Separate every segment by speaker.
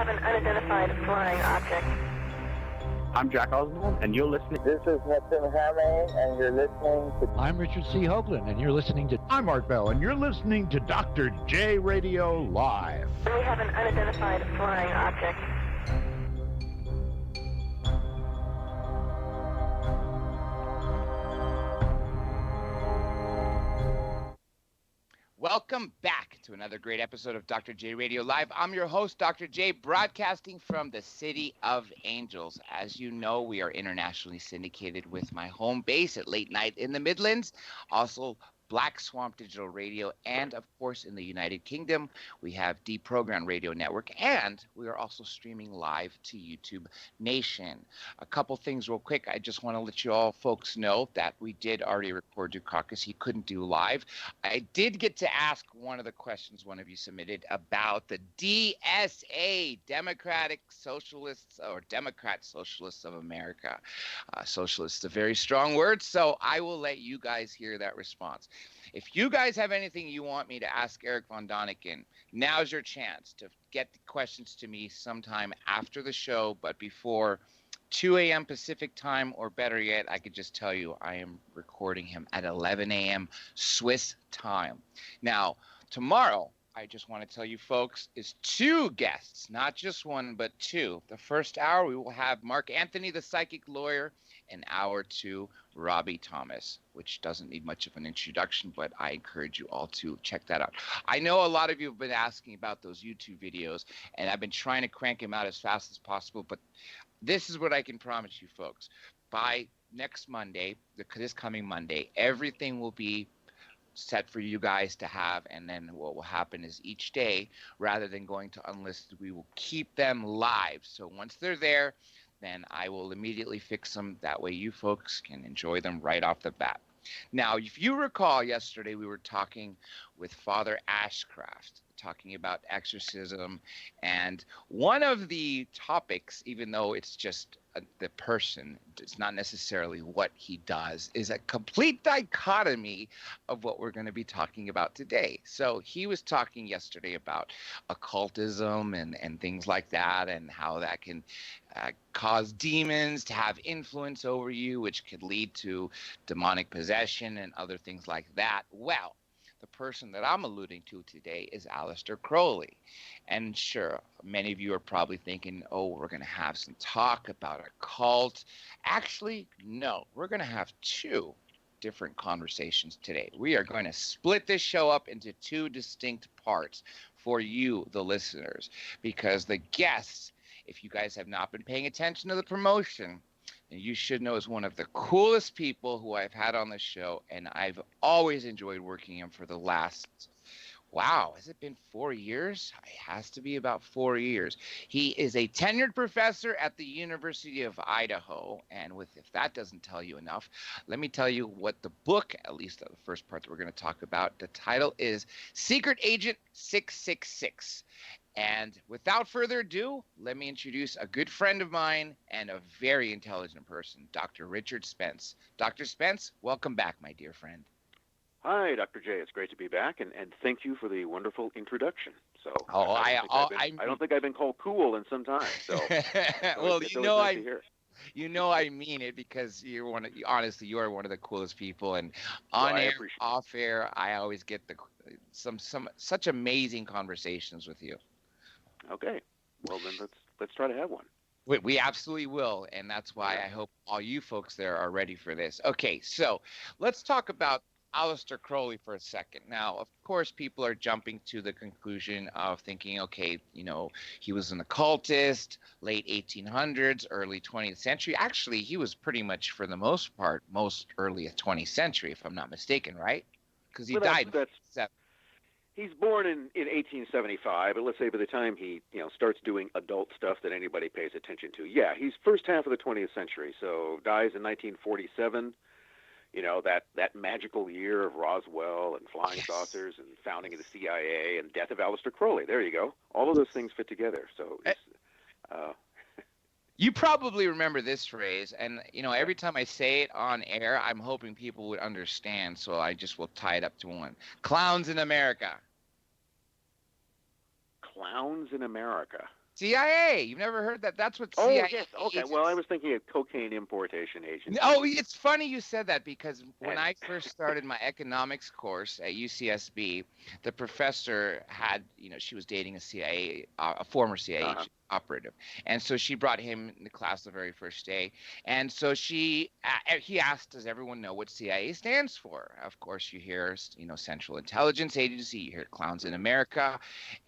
Speaker 1: have an unidentified flying object.
Speaker 2: I'm Jack Oswald, and you're listening.
Speaker 3: This is Hudson Hamay, and you're listening to...
Speaker 4: I'm Richard C. Hoagland, and you're listening to...
Speaker 5: I'm Art Bell, and you're listening to Dr. J Radio Live.
Speaker 1: We have an unidentified flying object.
Speaker 6: Welcome back to another great episode of Dr. J Radio Live. I'm your host, Dr. J, broadcasting from the City of Angels. As you know, we are internationally syndicated with my home base at late night in the Midlands, also Black Swamp Digital Radio, and of course in the United Kingdom, we have Deprogram Radio Network, and we are also streaming live to YouTube Nation. A couple things real quick. I just want to let you all folks know that we did already record Dukakis. He couldn't do live. I did get to ask one of the questions one of you submitted about the DSA, Democratic Socialists, or Democrat Socialists of America. Socialists is a very strong word, so I will let you guys hear that response. If you guys have anything you want me to ask Eric von Däniken, now's your chance to get the questions to me sometime after the show, but before 2 a.m. Pacific time, or better yet, I could just tell you I am recording him at 11 a.m. Swiss time. Now, tomorrow, I just want to tell you folks, is two guests, not just one, but two. The first hour, we will have Mark Anthony, the psychic lawyer, and hour two, Robbie Thomas, which doesn't need much of an introduction, but I encourage you all to check that out. I know a lot of you have been asking about those YouTube videos, and I've been trying to crank them out as fast as possible, but this is what I can promise you folks. By next Monday, this coming Monday, everything will be set for you guys to have, and then what will happen is each day, rather than going to unlisted, we will keep them live. So once they're there, then I will immediately fix them. That way you folks can enjoy them right off the bat. Now, if you recall, yesterday we were talking with Father Ashcraft, talking about exorcism, and one of the topics, even though it's just the person, it's not necessarily what he does, is a complete dichotomy of what we're going to be talking about today. So he was talking yesterday about occultism and things like that, and how that can cause demons to have influence over you, which could lead to demonic possession and other things like that. Well, the person that I'm alluding to today is Aleister Crowley. And sure, many of you are probably thinking, oh, we're going to have some talk about a cult. Actually, no, we're going to have two different conversations today. We are going to split this show up into two distinct parts for you, the listeners, because the guests, if you guys have not been paying attention to the promotion, and you should know is one of the coolest people who I've had on the show, and I've always enjoyed working him for the last, wow, has it been 4 years? It has to be about 4 years. He is a tenured professor at the University of Idaho, and if that doesn't tell you enough, let me tell you what the book, at least the first part that we're going to talk about, the title is Secret Agent 666. And without further ado, let me introduce a good friend of mine and a very intelligent person, Dr. Richard Spence. Dr. Spence, welcome back, my dear friend.
Speaker 7: Hi, Dr. J. It's great to be back, and thank you for the wonderful introduction. So,
Speaker 6: I
Speaker 7: don't think I've been called cool in some time. So,
Speaker 6: well, you know I mean it, because honestly, you are one of the coolest people, and on air, off air, I always get some such amazing conversations with you.
Speaker 7: Okay, well then let's try to have one.
Speaker 6: We absolutely will, and that's why I hope all you folks there are ready for this. Okay, so let's talk about Aleister Crowley for a second. Now, of course, people are jumping to the conclusion of thinking, okay, he was an occultist, late 1800s, early 20th century. Actually, he was pretty much, for the most part, most early 20th century, if I'm not mistaken, right? Because he died.
Speaker 7: He's born in 1875, but let's say by the time he starts doing adult stuff that anybody pays attention to, yeah, he's first half of the 20th century. So dies in 1947. That magical year of Roswell and flying saucers and founding of the CIA and death of Aleister Crowley. There you go. All of those things fit together. So
Speaker 6: you probably remember this phrase, and every time I say it on air, I'm hoping people would understand, so I just will tie it up to one. Clowns in America.
Speaker 7: Clowns in America.
Speaker 6: CIA. You've never heard that? That's what
Speaker 7: Oh,
Speaker 6: CIA
Speaker 7: yes. Okay.
Speaker 6: agents.
Speaker 7: Well, I was thinking of cocaine importation agency.
Speaker 6: Oh, it's funny you said that because when I first started my economics course at UCSB, the professor had, she was dating a former CIA operative, and so she brought him in the class the very first day, and so he asked, "Does everyone know what CIA stands for?" Of course, you hear, Central Intelligence Agency, you hear clowns in America,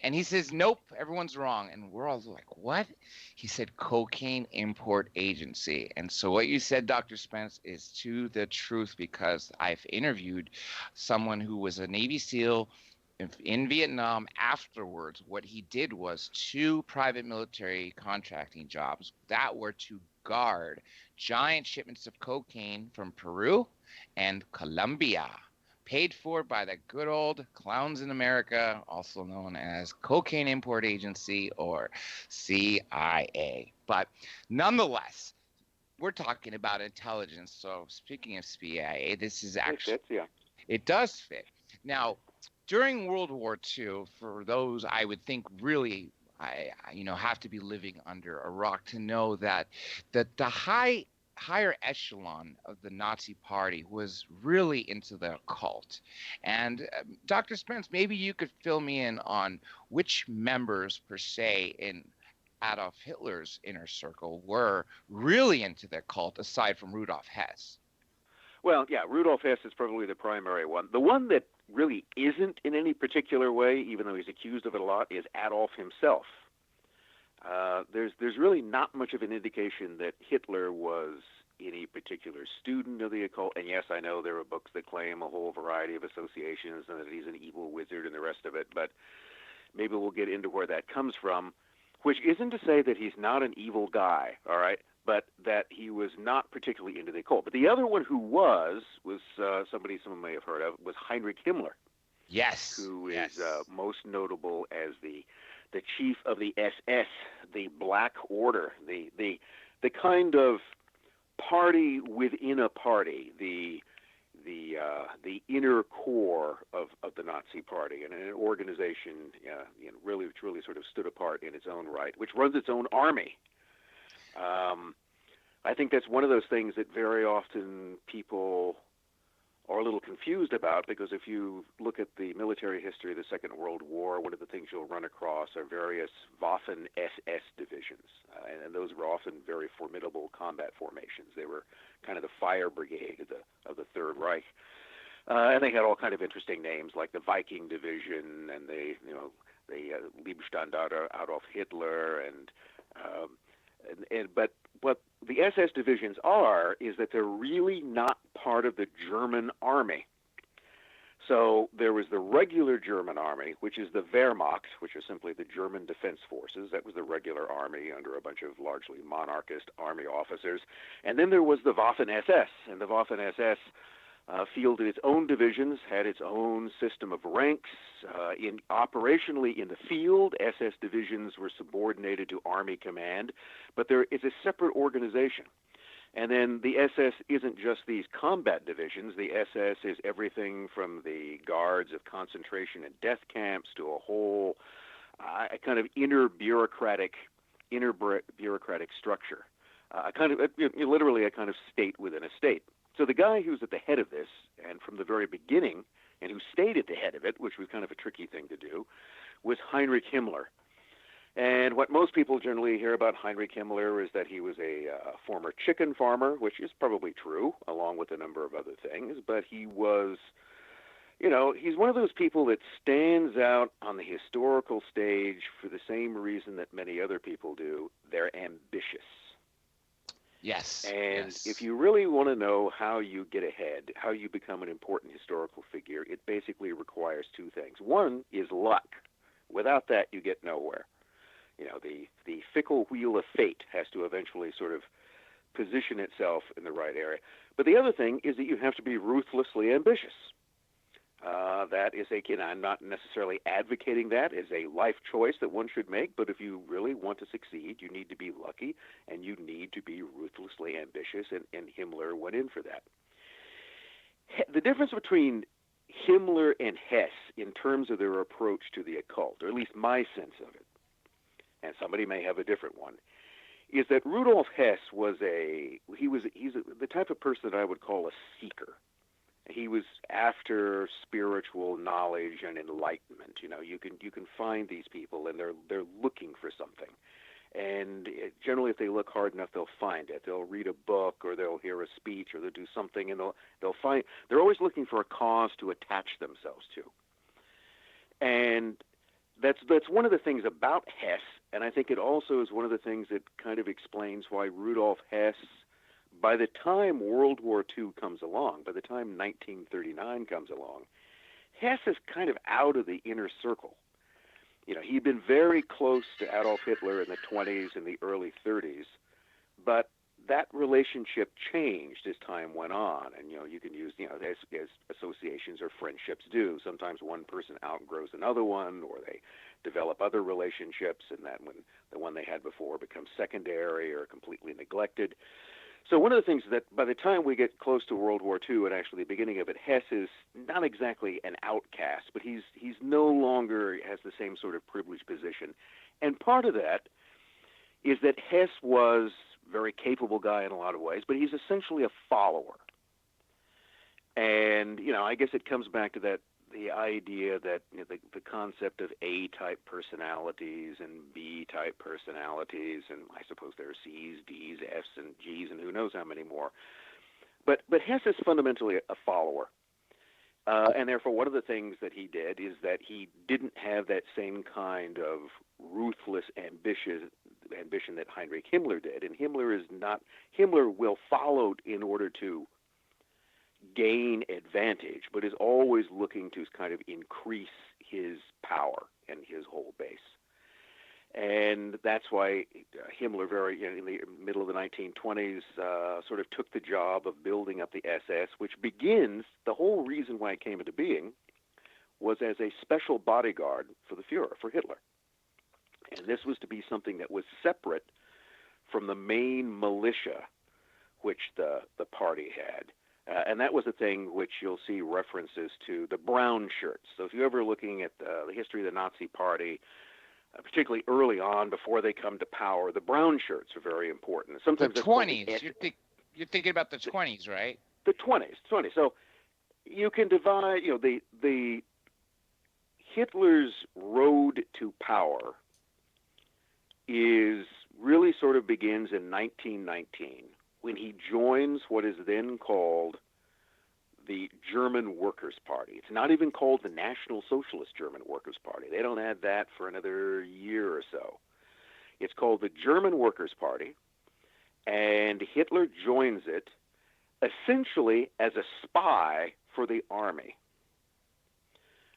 Speaker 6: and he says, "Nope, everyone's wrong," and we're all like, "What?" He said, "Cocaine Import Agency." And so what you said, Dr. Spence, is to the truth, because I've interviewed someone who was a Navy SEAL in Vietnam. Afterwards, what he did was 2 private military contracting jobs that were to guard giant shipments of cocaine from Peru and Colombia, paid for by the good old clowns in America, also known as Cocaine Import Agency, or CIA. But nonetheless, we're talking about intelligence. So speaking of CIA, this is actually, it does fit. Now, during World War II, for those I would think really, have to be living under a rock to know that the higher echelon of the Nazi Party was really into the occult. And Dr. Spence, maybe you could fill me in on which members per se in Adolf Hitler's inner circle were really into the occult, aside from Rudolf Hess.
Speaker 7: Well, yeah, Rudolf Hess is probably the primary one. The one that really isn't in any particular way, even though he's accused of it a lot, is Adolf himself. There's really not much of an indication that Hitler was any particular student of the occult. And yes, I know there are books that claim a whole variety of associations and that he's an evil wizard and the rest of it, but maybe we'll get into where that comes from, which isn't to say that he's not an evil guy, all right, but that he was not particularly into the occult. But the other one who was somebody some may have heard of, was Heinrich Himmler.
Speaker 6: Yes.
Speaker 7: Who is most notable as the chief of the SS, the Black Order, the kind of party within a party, the inner core of the Nazi Party, and an organization, really sort of stood apart in its own right, which runs its own army. I think that's one of those things that very often people are a little confused about, because if you look at the military history of the Second World War, one of the things you'll run across are various Waffen SS divisions, and those were often very formidable combat formations. They were kind of the fire brigade of the Third Reich, and they had all kind of interesting names like the Viking Division and the Leibstandarte Adolf Hitler, but what the SS divisions are is that they're really not part of the German army. So there was the regular German army, which is the Wehrmacht, which is simply the German defense forces. That was the regular army under a bunch of largely monarchist army officers. And then there was the Waffen-SS, and the Waffen-SS fielded its own divisions, had its own system of ranks. Operationally in the field, SS divisions were subordinated to Army Command, but there is a separate organization. And then the SS isn't just these combat divisions. The SS is everything from the guards of concentration and death camps to a whole kind of inner bureaucratic structure, literally a kind of state within a state. So the guy who's at the head of this, and from the very beginning, and who stayed at the head of it, which was kind of a tricky thing to do, was Heinrich Himmler. And what most people generally hear about Heinrich Himmler is that he was a former chicken farmer, which is probably true, along with a number of other things. But he was, he's one of those people that stands out on the historical stage for the same reason that many other people do. They're ambitious.
Speaker 6: Yes.
Speaker 7: And if you really want to know how you get ahead, how you become an important historical figure, it basically requires 2 things. One is luck. Without that, you get nowhere. The fickle wheel of fate has to eventually sort of position itself in the right area. But the other thing is that you have to be ruthlessly ambitious. That is I'm not necessarily advocating that as a life choice that one should make, but if you really want to succeed, you need to be lucky and you need to be ruthlessly ambitious, and Himmler went in for that. The difference between Himmler and Hess in terms of their approach to the occult, or at least my sense of it, and somebody may have a different one, is that Rudolf Hess was he's the type of person that I would call a seeker. He was after spiritual knowledge and enlightenment. You know, you can find these people, and they're looking for something. And generally, if they look hard enough, they'll find it. They'll read a book, or they'll hear a speech, or they'll do something, and they'll find. They're always looking for a cause to attach themselves to. And that's one of the things about Hess, and I think it also is one of the things that kind of explains why Rudolf Hess, by the time World War II comes along, by the time 1939 comes along, Hess is kind of out of the inner circle. You know, he'd been very close to Adolf Hitler in the 20s and the early 30s, but that relationship changed as time went on. And, you know, you can use, you know, as associations or friendships do. Sometimes one person outgrows another one, or they develop other relationships, and that when the one they had before becomes secondary or completely neglected. So one of the things that by the time we get close to World War II and actually the beginning of it, Hess is not exactly an outcast, but he's no longer has the same sort of privileged position. And part of that is that Hess was a very capable guy in a lot of ways, but he's essentially a follower. And, you know, I guess it comes back to the idea that, you know, the concept of A-type personalities and B-type personalities, and I suppose there are C's, D's, F's, and G's, and who knows how many more. But Hess is fundamentally a follower. And therefore, one of the things that he did is that he didn't have that same kind of ruthless ambition that Heinrich Himmler did. And Himmler will follow in order to gain advantage, but is always looking to kind of increase his power and his whole base. And that's why Himmler, in the middle of the 1920s, sort of took the job of building up the SS, which begins, the whole reason why it came into being was as a special bodyguard for the Fuhrer, for Hitler. And this was to be something that was separate from the main militia which the party had. And that was a thing which you'll see references to, the brown shirts. So if you're ever looking at the history of the Nazi Party, particularly early on, before they come to power, the brown shirts are very important. Sometimes
Speaker 6: the 20s. You're thinking about the 20s, right?
Speaker 7: The 20s. So you can divide, you know, the Hitler's road to power really sort of begins in 1919. When he joins what is then called the German Workers' Party. It's not even called the National Socialist German Workers' Party. They don't add that for another year or so. It's called the German Workers' Party, and Hitler joins it essentially as a spy for the army.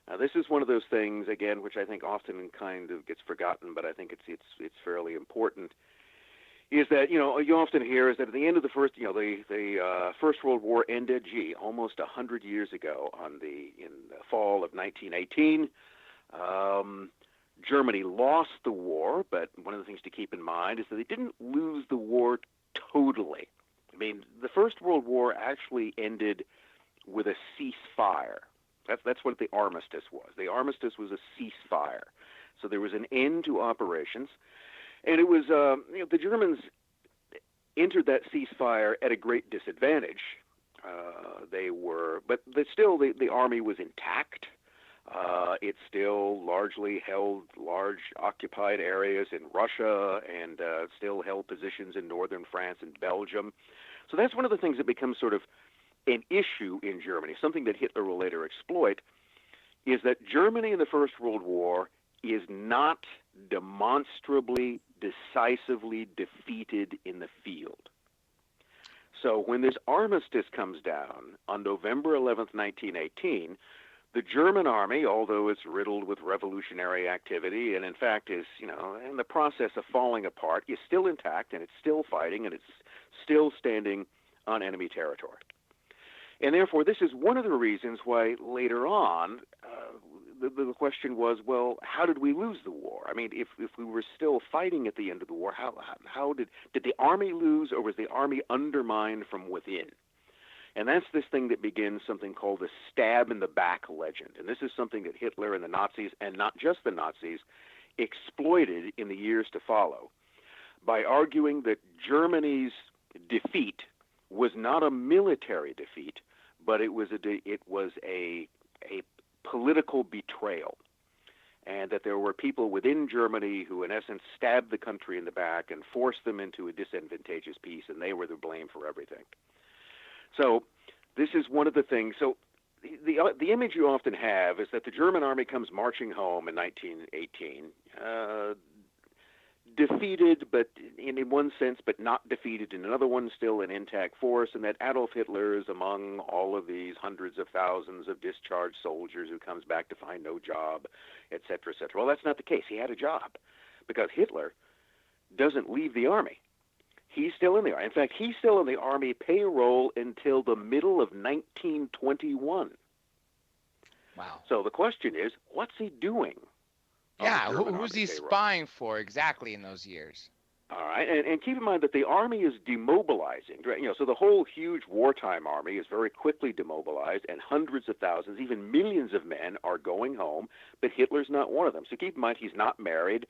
Speaker 7: Now, this is one of those things, again, which I think often kind of gets forgotten, but I think it's fairly important, is that, you know, you often hear is that at the end of the first, you know, the First World War ended, almost 100 years ago in the fall of 1918. Germany lost the war, but one of the things to keep in mind is that they didn't lose the war totally. I mean, the First World War actually ended with a ceasefire. That's what the armistice was. The armistice was a ceasefire. So there was an end to operations. And it was, you know, the Germans entered that ceasefire at a great disadvantage. But still, the army was intact. It still largely held large occupied areas in Russia and still held positions in northern France and Belgium. So that's one of the things that becomes sort of an issue in Germany, something that Hitler will later exploit, is that Germany in the First World War is not demonstrably, decisively defeated in the field. So when this armistice comes down on November 11th, 1918, the German army, although it's riddled with revolutionary activity and in fact is, you know, in the process of falling apart, is still intact and it's still fighting and it's still standing on enemy territory. And therefore, this is one of the reasons why later on the question was, well, how did we lose the war? I mean, if we were still fighting at the end of the war, how did the army lose, or was the army undermined from within? And that's this thing that begins something called the stab in the back legend. And this is something that Hitler and the Nazis, and not just the Nazis, exploited in the years to follow by arguing that Germany's defeat was not a military defeat, but it was a political betrayal, and that there were people within Germany who, in essence, stabbed the country in the back and forced them into a disadvantageous peace, and they were to blame for everything. So this is one of the things. So the image you often have is that the German army comes marching home in 1918, defeated, but in one sense, but not defeated in another one, still an intact force, and that Adolf Hitler is among all of these hundreds of thousands of discharged soldiers who comes back to find no job, et cetera, et cetera. Well, that's not the case. He had a job, because Hitler doesn't leave the army. He's still in the army. In fact, he's still in the army payroll until the middle of 1921.
Speaker 6: Wow.
Speaker 7: So the question is, what's he doing?
Speaker 6: Yeah, who's he spying for exactly in those years?
Speaker 7: All right, and keep in mind that the army is demobilizing. So the whole huge wartime army is very quickly demobilized, and hundreds of thousands, even millions of men are going home, but Hitler's not one of them. So keep in mind he's not married.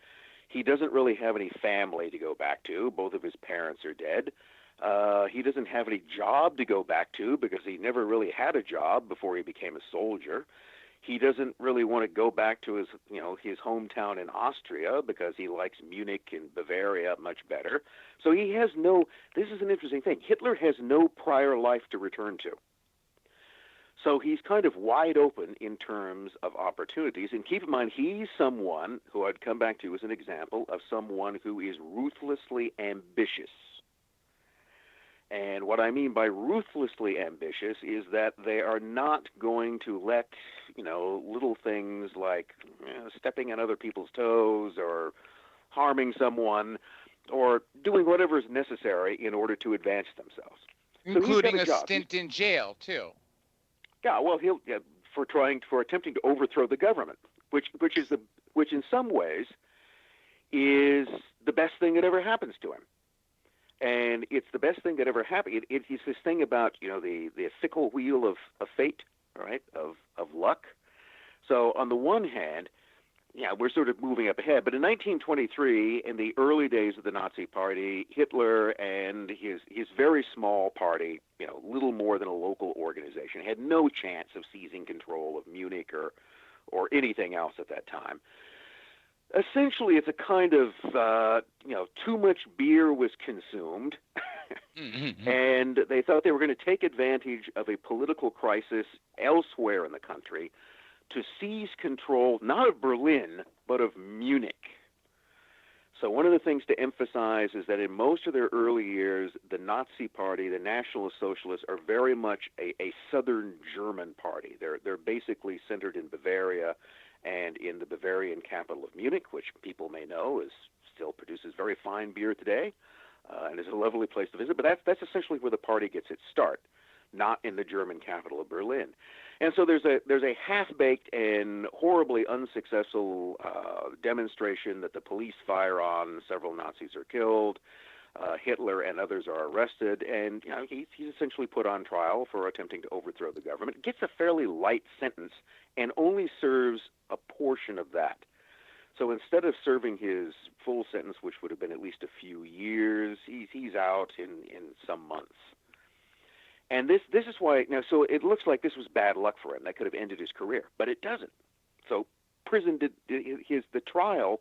Speaker 7: He doesn't really have any family to go back to. Both of his parents are dead. He doesn't have any job to go back to because he never really had a job before he became a soldier. He doesn't really want to go back to his hometown in Austria because he likes Munich and Bavaria much better. So he has this is an interesting thing. Hitler has no prior life to return to. So he's kind of wide open in terms of opportunities. And keep in mind, he's someone who I'd come back to as an example of someone who is ruthlessly ambitious. And what I mean by ruthlessly ambitious is that they are not going to let, little things like stepping on other people's toes or harming someone or doing whatever is necessary in order to advance themselves.
Speaker 6: Including a stint in jail, too.
Speaker 7: Yeah, well, for attempting to overthrow the government, which in some ways is the best thing that ever happens to him. And it's the best thing that ever happened. It's this thing about, the fickle wheel of fate, right, of luck. So on the one hand, we're sort of moving up ahead. But in 1923, in the early days of the Nazi Party, Hitler and his very small party, little more than a local organization, had no chance of seizing control of Munich or anything else at that time. Essentially, it's a kind of, too much beer was consumed, and they thought they were going to take advantage of a political crisis elsewhere in the country to seize control, not of Berlin, but of Munich. So one of the things to emphasize is that in most of their early years, the Nazi Party, the National Socialists, are very much a southern German party. They're basically centered in Bavaria and in the Bavarian capital of Munich, which people may know still produces very fine beer today, and is a lovely place to visit. But that's essentially where the party gets its start, not in the German capital of Berlin. And so there's a half-baked and horribly unsuccessful demonstration that the police fire on. Several Nazis are killed. Hitler and others are arrested, and he's essentially put on trial for attempting to overthrow the government. Gets a fairly light sentence and only serves a portion of that. So instead of serving his full sentence, which would have been at least a few years, he's out in some months. And this is why so it looks like this was bad luck for him. That could have ended his career, but it doesn't. So prison the trial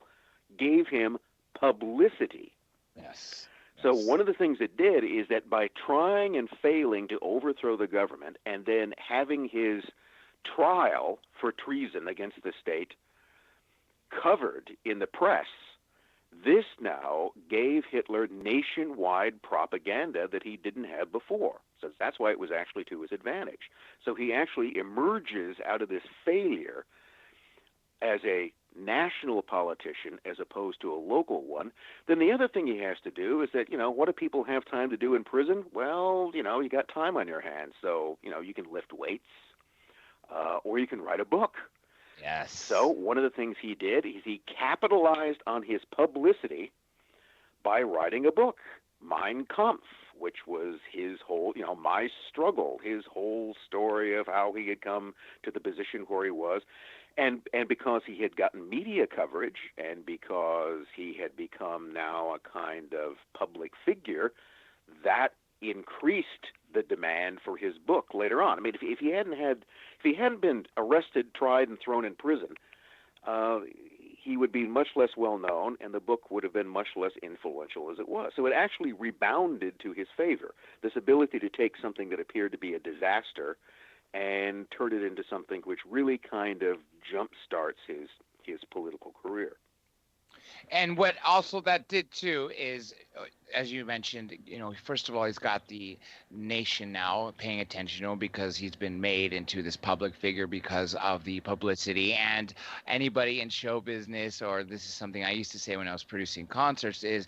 Speaker 7: gave him publicity.
Speaker 6: Yes.
Speaker 7: So one of the things it did is that by trying and failing to overthrow the government and then having his trial for treason against the state covered in the press, this now gave Hitler nationwide propaganda that he didn't have before. So that's why it was actually to his advantage. So he actually emerges out of this failure as a national politician as opposed to a local one. Then the other thing he has to do is that, what do people have time to do in prison? Well, you got time on your hands. So, you can lift weights or you can write a book.
Speaker 6: Yes.
Speaker 7: So one of the things he did is he capitalized on his publicity by writing a book, Mein Kampf, which was his whole, my struggle, his whole story of how he had come to the position where he was. And because he had gotten media coverage, and because he had become now a kind of public figure, that increased the demand for his book later on. I mean, if he hadn't been arrested, tried, and thrown in prison, he would be much less well known, and the book would have been much less influential as it was. So it actually rebounded to his favor. This ability to take something that appeared to be a disaster and turn it into something which really kind of jump-starts his political career.
Speaker 6: And what also that did too is, as you mentioned, first of all, he's got the nation now paying attention to him because he's been made into this public figure because of the publicity. And anybody in show business, or this is something I used to say when I was producing concerts, is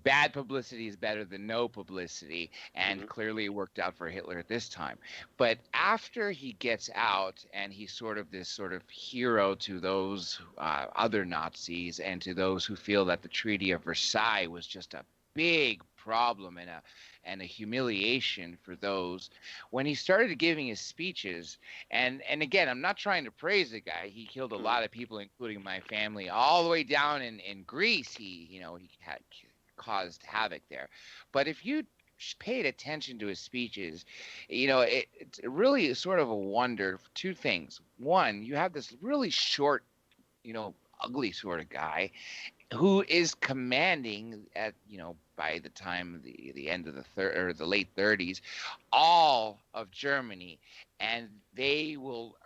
Speaker 6: bad publicity is better than no publicity. And clearly it worked out for Hitler at this time. But after he gets out and he's sort of this sort of hero to those other Nazis and to those who feel that the Treaty of Versailles was just a big problem and a humiliation for those, when he started giving his speeches, and again, I'm not trying to praise the guy. He killed a lot of people, including my family, all the way down in Greece. He had caused havoc there. But if you paid attention to his speeches, it's really sort of a wonder. Two things. One, you have this really short, ugly sort of guy who is commanding at by the time the end of the late 30s, all of Germany, and they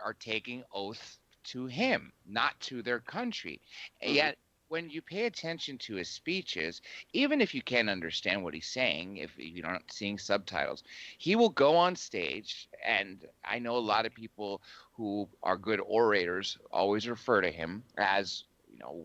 Speaker 6: are taking oaths to him, not to their country. Yet when you pay attention to his speeches, even if you can't understand what he's saying, if you're not seeing subtitles, he will go on stage, and I know a lot of people who are good orators always refer to him as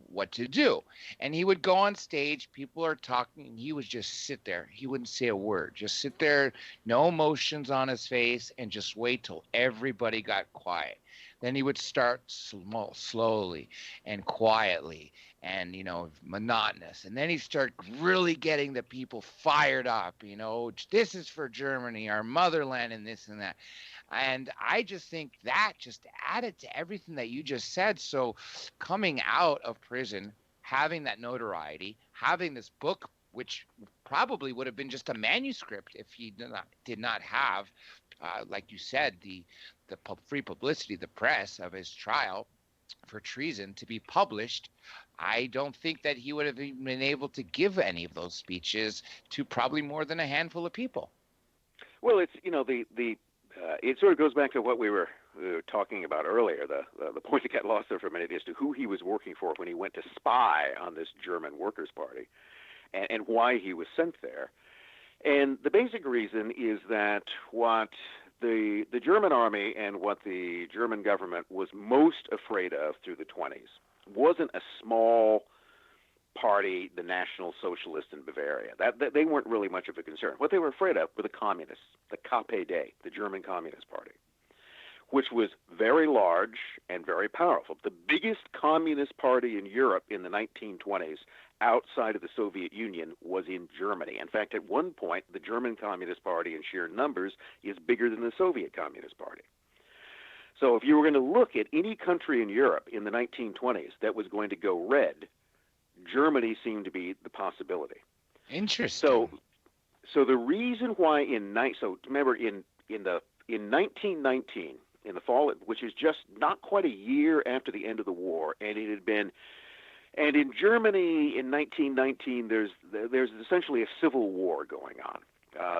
Speaker 6: what to do. And he would go on stage, people are talking, and he would just sit there. He wouldn't say a word, just sit there, no emotions on his face, and just wait till everybody got quiet. Then he would start slowly and quietly and, monotonous. And then he'd start really getting the people fired up, this is for Germany, our motherland, and this and that. And I just think that just added to everything that you just said. So coming out of prison, having that notoriety, having this book, which probably would have been just a manuscript if he did not have, like you said, the free publicity, the press of his trial for treason to be published, I don't think that he would have been able to give any of those speeches to probably more than a handful of people.
Speaker 7: Well, it's it sort of goes back to what we were talking about earlier. The point that got lost there for a minute as to who he was working for when he went to spy on this German Workers' Party, and why he was sent there. And the basic reason is that what the German army and what the German government was most afraid of through the 20s wasn't a small party, the National Socialists in Bavaria. That they weren't really much of a concern. What they were afraid of were the communists, the KPD, the German Communist Party, which was very large and very powerful. The biggest communist party in Europe in the 1920s outside of the Soviet Union was in Germany. In fact, at one point, the German Communist Party in sheer numbers is bigger than the Soviet Communist Party. So if you were going to look at any country in Europe in the 1920s that was going to go red, Germany seemed to be the possibility.
Speaker 6: Interesting.
Speaker 7: So the reason why remember in 1919, in the fall, which is just not quite a year after the end of the war, and in Germany in 1919, there's essentially a civil war going on.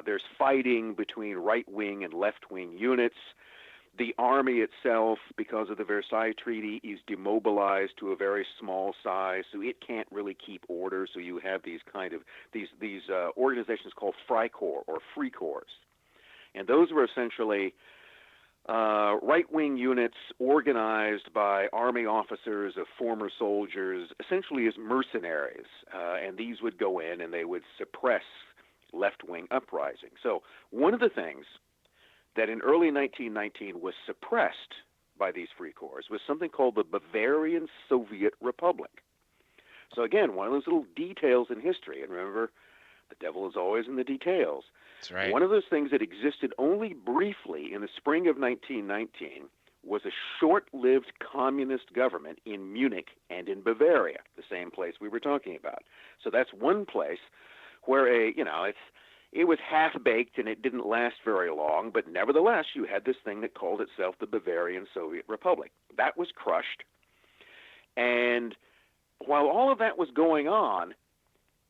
Speaker 7: There's fighting between right-wing and left-wing units. The army itself, because of the Versailles Treaty, is demobilized to a very small size, so it can't really keep order. So you have these organizations called Freikorps or Free Corps, and those were essentially right-wing units organized by army officers of former soldiers, essentially as mercenaries, and these would go in and they would suppress left-wing uprising. So one of the things that in early 1919 was suppressed by these Free Corps was something called the Bavarian Soviet Republic. So again, one of those little details in history, and remember, the devil is always in the details.
Speaker 6: That's right.
Speaker 7: One of those things that existed only briefly in the spring of 1919 was a short-lived communist government in Munich and in Bavaria, the same place we were talking about. So that's one place where it was half-baked and it didn't last very long, but nevertheless you had this thing that called itself the Bavarian Soviet Republic. That was crushed. And while all of that was going on,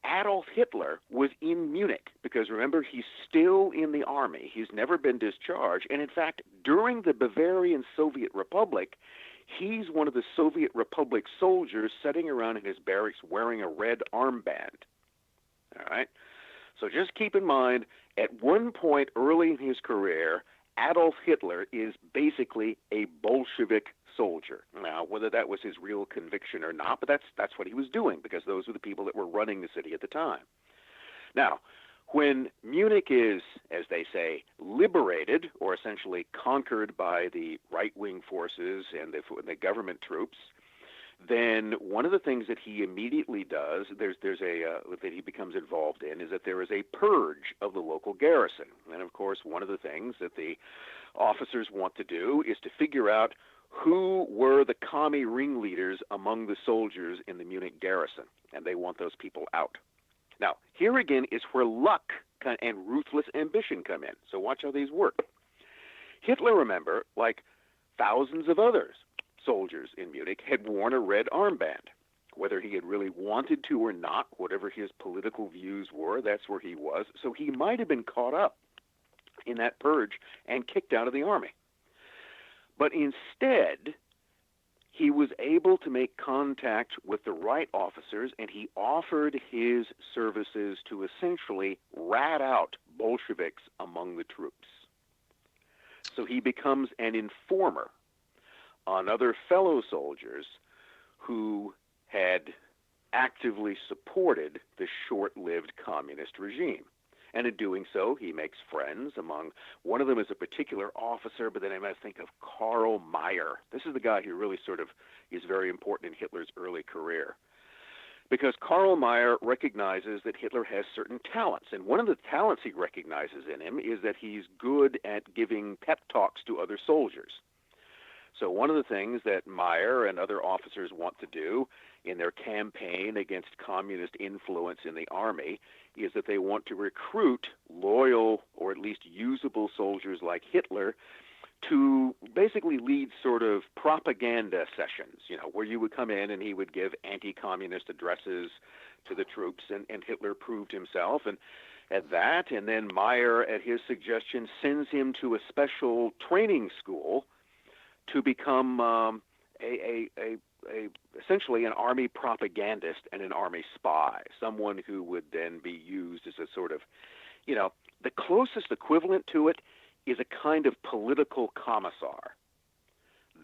Speaker 7: Adolf Hitler was in Munich because, remember, he's still in the army. He's never been discharged. And in fact, during the Bavarian Soviet Republic, he's one of the Soviet Republic soldiers sitting around in his barracks wearing a red armband. All right? So just keep in mind, at one point early in his career, Adolf Hitler is basically a Bolshevik soldier. Now, whether that was his real conviction or not, but that's what he was doing because those were the people that were running the city at the time. Now, when Munich is, as they say, liberated or essentially conquered by the right-wing forces and the government troops, then one of the things that he immediately does, that he becomes involved in, is that there is a purge of the local garrison. And of course, one of the things that the officers want to do is to figure out who were the commie ringleaders among the soldiers in the Munich garrison, and they want those people out. Now, here again is where luck and ruthless ambition come in. So watch how these work. Hitler, remember, like thousands of others, soldiers in Munich, had worn a red armband. Whether he had really wanted to or not, whatever his political views were, that's where he was. So he might have been caught up in that purge and kicked out of the army. But instead, he was able to make contact with the right officers, and he offered his services to essentially rat out Bolsheviks among the troops. So he becomes an informer on other fellow soldiers who had actively supported the short-lived communist regime. And in doing so, he makes friends among, one of them is a particular officer, but then I might think of Karl Mayr. This is the guy who really sort of is very important in Hitler's early career. Because Karl Mayr recognizes that Hitler has certain talents. And one of the talents he recognizes in him is that he's good at giving pep talks to other soldiers. So one of the things that Mayr and other officers want to do in their campaign against communist influence in the army is that they want to recruit loyal or at least usable soldiers like Hitler to basically lead sort of propaganda sessions, where you would come in and he would give anti-communist addresses to the troops, and Hitler proved himself. And at that, and then Mayr, at his suggestion, sends him to a special training school to become essentially an army propagandist and an army spy, someone who would then be used as a sort of, the closest equivalent to it is a kind of political commissar.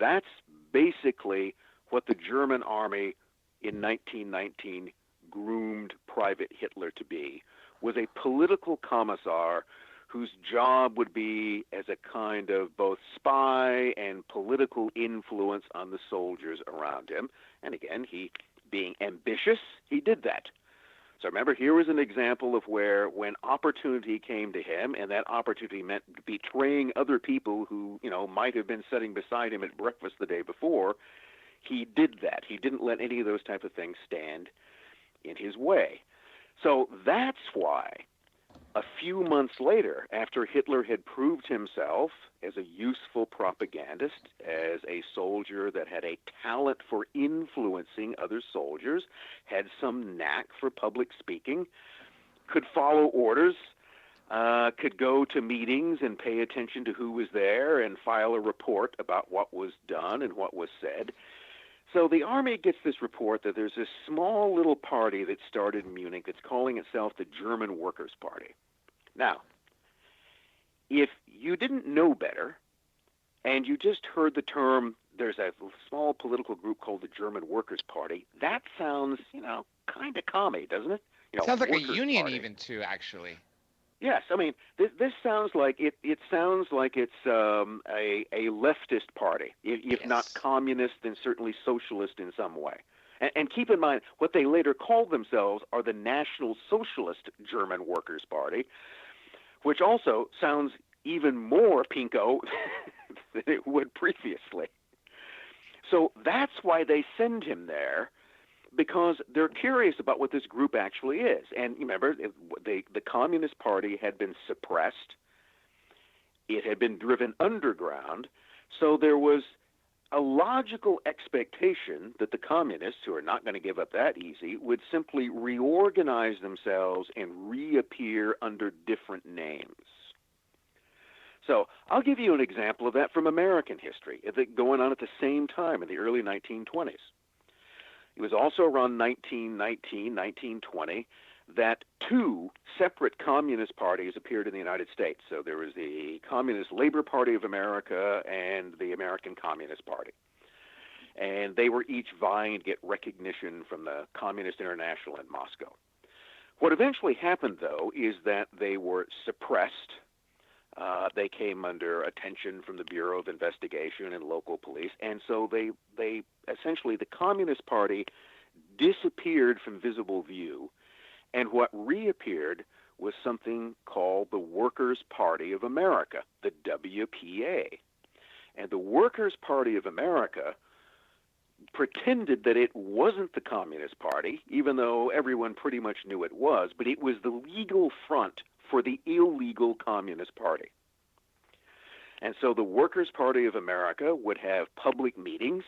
Speaker 7: That's basically what the German army in 1919 groomed Private Hitler to be, was a political commissar whose job would be as a kind of both spy and political influence on the soldiers around him. And again, he, being ambitious, he did that. So remember, here was an example of where when opportunity came to him, and that opportunity meant betraying other people who, might have been sitting beside him at breakfast the day before, he did that. He didn't let any of those type of things stand in his way. So that's why a few months later, after Hitler had proved himself as a useful propagandist, as a soldier that had a talent for influencing other soldiers, had some knack for public speaking, could follow orders, could go to meetings and pay attention to who was there and file a report about what was done and what was said. So the army gets this report that there's this small little party that started in Munich that's calling itself the German Workers' Party. Now, if you didn't know better and you just heard the term, there's a small political group called the German Workers' Party, that sounds, kind of commie, doesn't it?
Speaker 6: Sounds like a
Speaker 7: Workers'
Speaker 6: union
Speaker 7: Party.
Speaker 6: even too, actually.
Speaker 7: Yes, I mean, this sounds like it sounds like it's a leftist party, if
Speaker 6: Yes.
Speaker 7: not communist, then certainly socialist in some way. And keep in mind, what they later called themselves are the National Socialist German Workers' Party, which also sounds even more pinko than it would previously. So that's why they send him there, because they're curious about what this group actually is. And remember, the Communist Party had been suppressed. It had been driven underground. So there was a logical expectation that the communists, who are not going to give up that easy, would simply reorganize themselves and reappear under different names. So I'll give you an example of that from American history, going on at the same time in the early 1920s. It was also around 1919, 1920, that two separate communist parties appeared in the United States. So there was the Communist Labor Party of America and the American Communist Party. And they were each vying to get recognition from the Communist International in Moscow. What eventually happened, though, is that they were suppressed. They came under attention from the Bureau of Investigation and local police, and so they essentially, the Communist Party disappeared from visible view, and what reappeared was something called the Workers' Party of America, the WPA. And the Workers' Party of America pretended that it wasn't the Communist Party, even though everyone pretty much knew it was, but it was the legal front for the illegal Communist Party. And so the Workers' Party of America would have public meetings.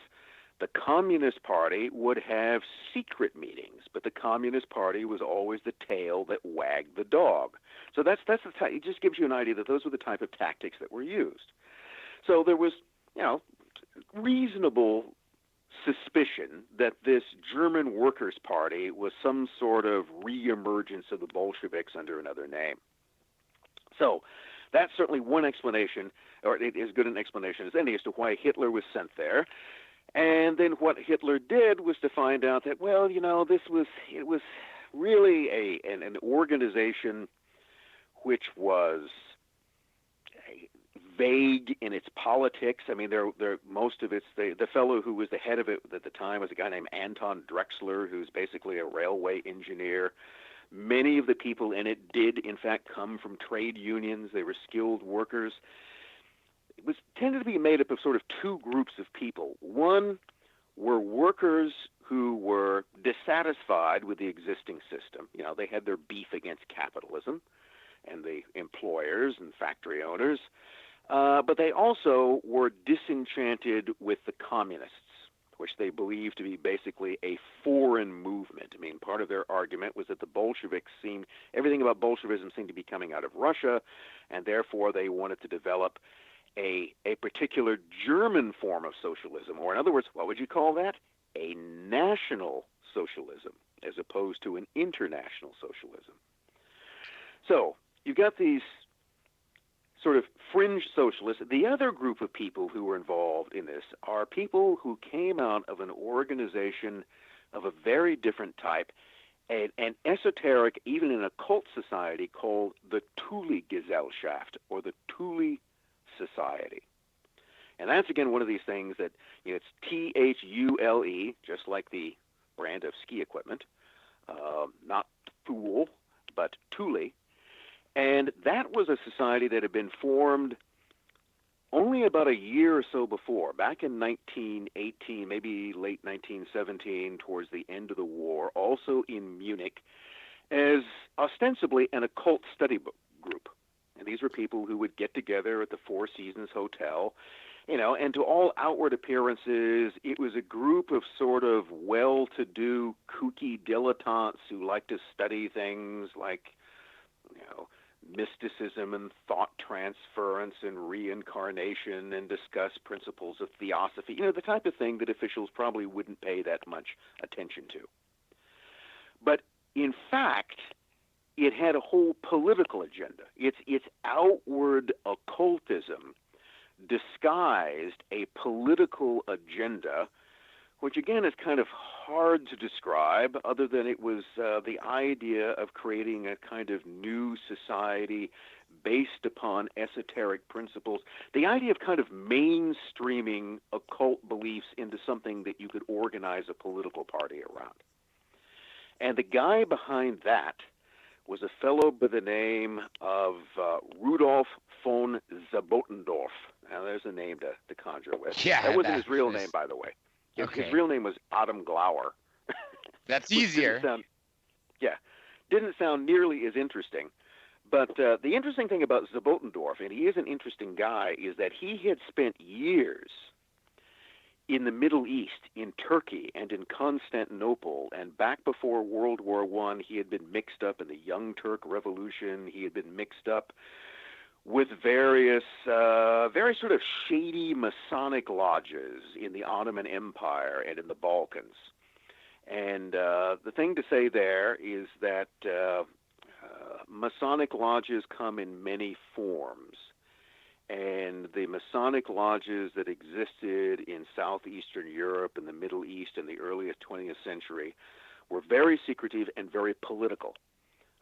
Speaker 7: The Communist Party would have secret meetings, but the Communist Party was always the tail that wagged the dog. So that's the it just gives you an idea that those were the type of tactics that were used. So there was, reasonable suspicion that this German Workers' Party was some sort of reemergence of the Bolsheviks under another name. So that's certainly one explanation, or it is good an explanation as any, as to why Hitler was sent there. And then what Hitler did was to find out that, it was really an organization which was vague in its politics. I mean, most of the fellow who was the head of it at the time was a guy named Anton Drexler, who's basically a railway engineer. Many of the people in it did, in fact, come from trade unions. They were skilled workers. It tended to be made up of sort of two groups of people. One were workers who were dissatisfied with the existing system. They had their beef against capitalism and the employers and factory owners. But they also were disenchanted with the communists, which they believed to be basically a foreign movement. I mean, part of their argument was that the Bolsheviks everything about Bolshevism seemed to be coming out of Russia, and therefore they wanted to develop a particular German form of socialism, or in other words, what would you call that? A national socialism, as opposed to an international socialism. So you've got these sort of fringe socialists. The other group of people who were involved in this are people who came out of an organization of a very different type, an esoteric, even an occult society called the Thule Gesellschaft, or the Thule Society. And that's, again, one of these things that, it's Thule, just like the brand of ski equipment, not Thule, but Thule. And that was a society that had been formed only about a year or so before, back in 1918, maybe late 1917, towards the end of the war, also in Munich, as ostensibly an occult study group. And these were people who would get together at the Four Seasons Hotel, and to all outward appearances, it was a group of sort of well-to-do, kooky dilettantes who liked to study things like, mysticism and thought transference and reincarnation, and discuss principles of theosophy, the type of thing that officials probably wouldn't pay that much attention to. But in fact, it had a whole political agenda. Its outward occultism disguised a political agenda, which again is kind of hard to describe, other than it was the idea of creating a kind of new society based upon esoteric principles, the idea of kind of mainstreaming occult beliefs into something that you could organize a political party around. And the guy behind that was a fellow by the name of Rudolf von Sebottendorff. Now, there's a name to conjure with.
Speaker 6: Yeah,
Speaker 7: that wasn't
Speaker 6: that
Speaker 7: his real
Speaker 6: is-
Speaker 7: name, by the way.
Speaker 6: Okay.
Speaker 7: His real name was Adam Glauer.
Speaker 6: That's
Speaker 7: which
Speaker 6: easier.
Speaker 7: Didn't sound nearly as interesting. But the interesting thing about Sebottendorff, and he is an interesting guy, is that he had spent years in the Middle East, in Turkey, and in Constantinople. And back before World War I, he had been mixed up in the Young Turk Revolution. He had been mixed up with various, very sort of shady Masonic lodges in the Ottoman Empire and in the Balkans. And the thing to say there is that Masonic lodges come in many forms. And the Masonic lodges that existed in southeastern Europe and the Middle East in the earliest 20th century were very secretive and very political.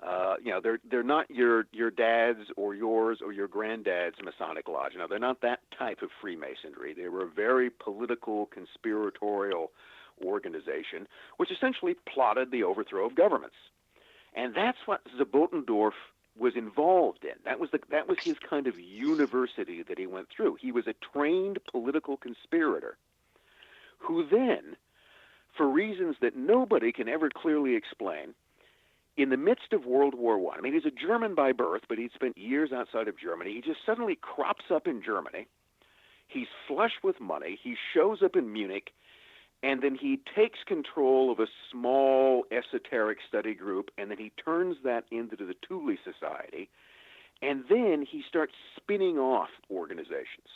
Speaker 7: They're not your dad's or yours or your granddad's Masonic lodge. Now, they're not that type of Freemasonry. They were a very political, conspiratorial organization, which essentially plotted the overthrow of governments. And that's what Sebottendorff was involved in. That was his kind of university that he went through. He was a trained political conspirator who then, for reasons that nobody can ever clearly explain, in the midst of World War I mean, he's a German by birth, but he'd spent years outside of Germany. He just suddenly crops up in Germany. He's flush with money. He shows up in Munich, and then he takes control of a small esoteric study group, and then he turns that into the Thule Society, and then he starts spinning off organizations.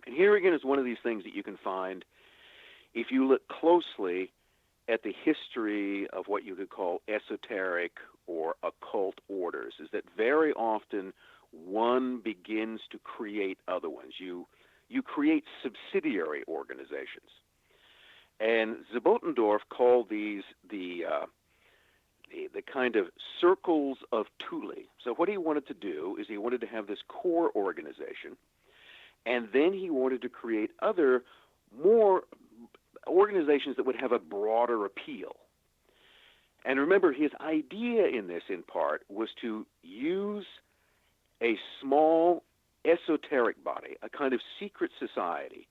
Speaker 7: And here again is one of these things that you can find if you look closely at the history of what you could call esoteric or occult orders, is that very often one begins to create other ones. You create subsidiary organizations. And Sebottendorff called these the kind of circles of Thule. So what he wanted to do is he wanted to have this core organization, and then he wanted to create other more organizations that would have a broader appeal. And remember, his idea in this, in part, was to use a small esoteric body, a kind of secret society,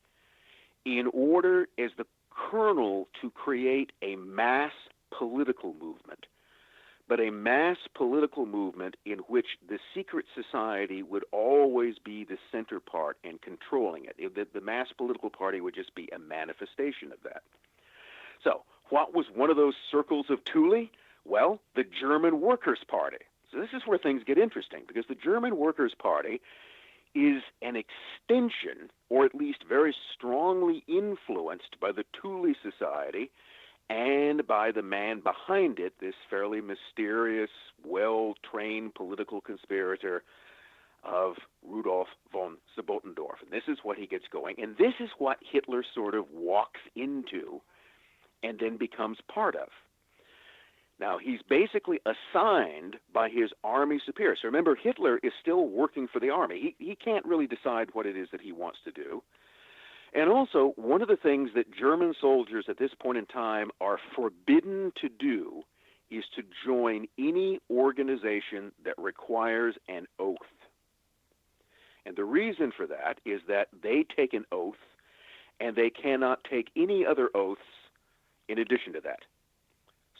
Speaker 7: in order as the kernel to create a mass political movement, but a mass political movement in which the secret society would always be the center part and controlling it. The mass political party would just be a manifestation of that. So what was one of those circles of Thule? Well, the German Workers' Party. So this is where things get interesting, because the German Workers' Party is an extension, or at least very strongly influenced by the Thule Society and by the man behind it, this fairly mysterious, well-trained political conspirator of Rudolf von Sebottendorff. And this is what he gets going. And this is what Hitler sort of walks into and then becomes part of. Now, he's basically assigned by his army superior. So remember, Hitler is still working for the army. He can't really decide what it is that he wants to do. And also, one of the things that German soldiers at this point in time are forbidden to do is to join any organization that requires an oath. And the reason for that is that they take an oath, and they cannot take any other oaths in addition to that.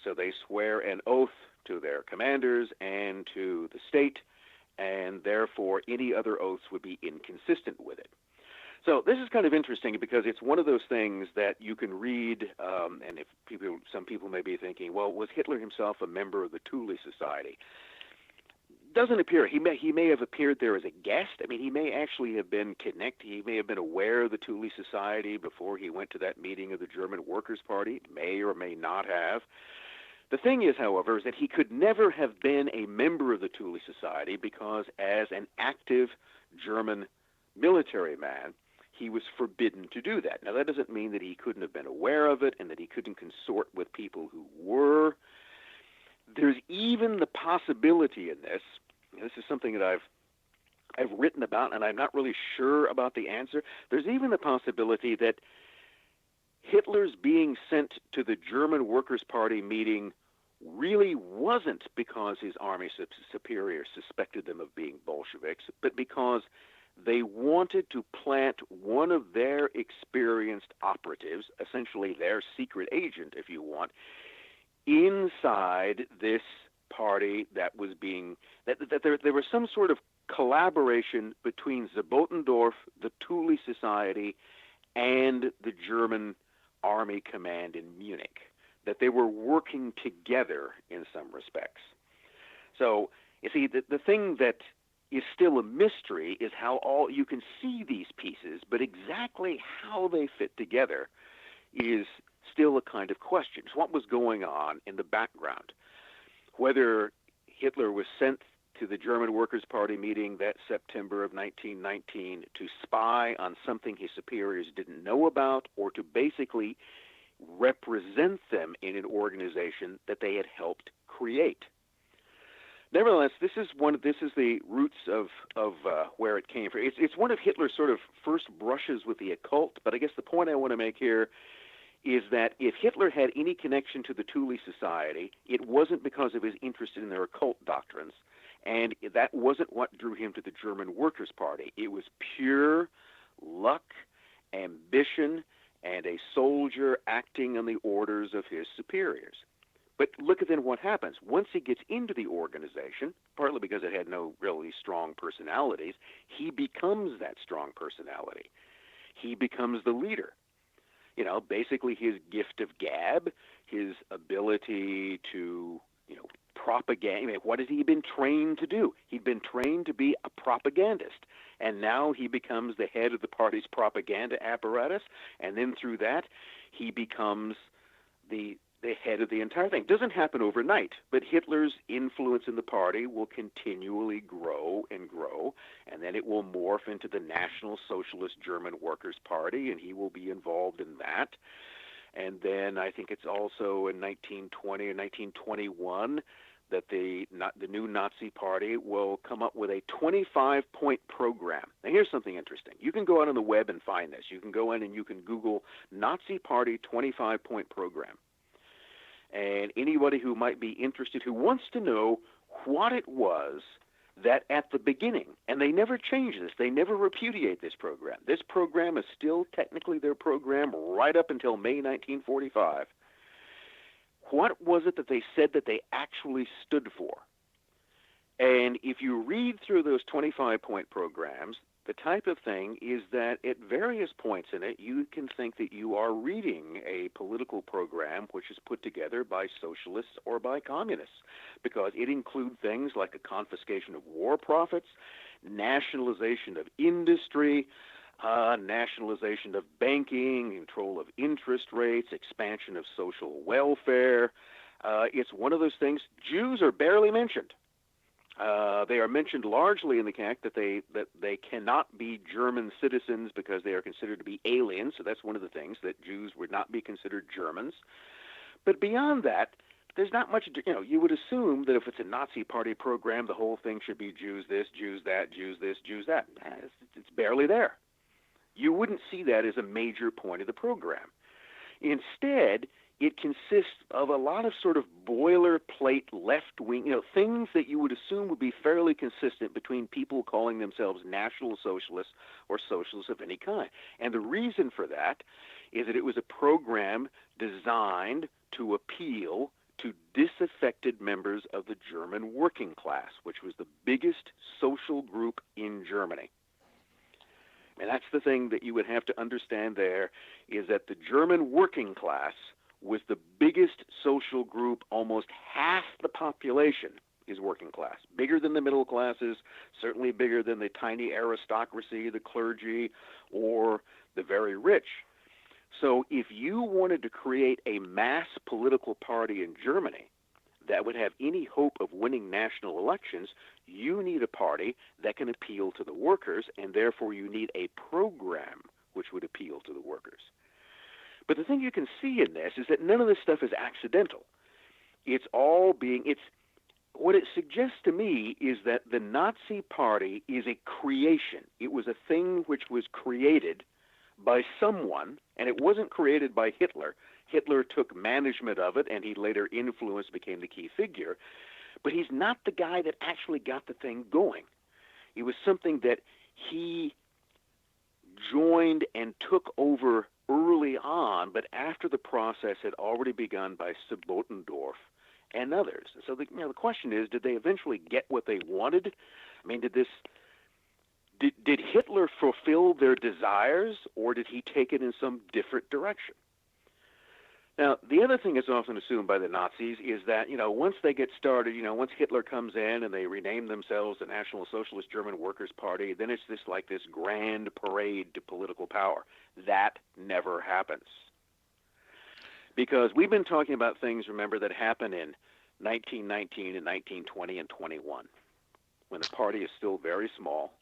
Speaker 7: So they swear an oath to their commanders and to the state, and therefore any other oaths would be inconsistent with it. So this is kind of interesting because it's one of those things that you can read, and some people may be thinking, well, was Hitler himself a member of the Thule Society? Doesn't appear. He may have appeared there as a guest. I mean, he may actually have been connected. He may have been aware of the Thule Society before he went to that meeting of the German Workers' Party. May or may not have. The thing is, however, is that he could never have been a member of the Thule Society because as an active German military man, he was forbidden to do that. Now, that doesn't mean that he couldn't have been aware of it and that he couldn't consort with people who were. There's even the possibility in this, this is something that I've written about, and I'm not really sure about the answer. There's even the possibility that Hitler's being sent to the German Workers' Party meeting really wasn't because his army superior suspected them of being Bolsheviks, but because They wanted to plant one of their experienced operatives, essentially their secret agent, if you want, inside this party that was being, that there was some sort of collaboration between Sebottendorff, the Thule Society, and the German Army Command in Munich, that they were working together in some respects. So, you see, the thing that is still a mystery is how all you can see these pieces, but exactly how they fit together is still a kind of question. So what was going on in the background? Whether Hitler was sent to the German Workers' Party meeting that September of 1919 to spy on something his superiors didn't know about, or to basically represent them in an organization that they had helped create. Nevertheless, this is the roots of where it came from. It's one of Hitler's sort of first brushes with the occult. But I guess the point I want to make here is that if Hitler had any connection to the Thule Society, it wasn't because of his interest in their occult doctrines, and that wasn't what drew him to the German Workers' Party. It was pure luck, ambition, and a soldier acting on the orders of his superiors. But look at then what happens. Once he gets into the organization, partly because it had no really strong personalities, he becomes that strong personality. He becomes the leader. You know, basically his gift of gab, his ability to, propagate. I mean, what has he been trained to do? He'd been trained to be a propagandist. And now he becomes the head of the party's propaganda apparatus. And then through that, he becomes the head of the entire thing. It doesn't happen overnight, but Hitler's influence in the party will continually grow and grow, and then it will morph into the National Socialist German Workers' Party, and he will be involved in that. And then I think it's also in 1920 or 1921 that the new Nazi party will come up with a 25-point program. Now here's something interesting. You can go out on the web and find this. You can go in and you can Google Nazi Party 25-point program. And anybody who might be interested, who wants to know what it was that at the beginning, and they never change this, they never repudiate this program. This program is still technically their program right up until May 1945. What was it that they said that they actually stood for? And if you read through those 25-point programs, the type of thing is that at various points in it, you can think that you are reading a political program which is put together by socialists or by communists, because it includes things like a confiscation of war profits, nationalization of industry, nationalization of banking, control of interest rates, expansion of social welfare. It's one of those things. Jews are barely mentioned. They are mentioned largely in the act that they cannot be German citizens because they are considered to be aliens. So that's one of the things, that Jews would not be considered Germans. But beyond that, there's not much. You would assume that if it's a Nazi Party program, the whole thing should be Jews this, Jews that, Jews this, Jews that. It's barely there. You wouldn't see that as a major point of the program. Instead, it consists of a lot of sort of boilerplate left-wing, things that you would assume would be fairly consistent between people calling themselves National Socialists or socialists of any kind. And the reason for that is that it was a program designed to appeal to disaffected members of the German working class, which was the biggest social group in Germany. And that's the thing that you would have to understand there, is that the German working class was the biggest social group. Almost half the population is working class, bigger than the middle classes, certainly bigger than the tiny aristocracy, the clergy, or the very rich. So if you wanted to create a mass political party in Germany that would have any hope of winning national elections, you need a party that can appeal to the workers, and therefore you need a program which would appeal to the workers. But the thing you can see in this is that none of this stuff is accidental. What it suggests to me is that the Nazi Party is a creation. It was a thing which was created by someone, and it wasn't created by Hitler. Hitler took management of it, and he later influenced, became the key figure. But he's not the guy that actually got the thing going. It was something that he joined and took over early on, but after the process had already begun by Sebottendorff and others. So the question is, did they eventually get what they wanted? I mean, did Hitler fulfill their desires, or did he take it in some different direction? Now, the other thing that's often assumed by the Nazis is that, once they get started, once Hitler comes in and they rename themselves the National Socialist German Workers' Party, then it's this grand parade to political power. That never happens. Because we've been talking about things, remember, that happened in 1919 and 1920 and 21, when the party is still very small,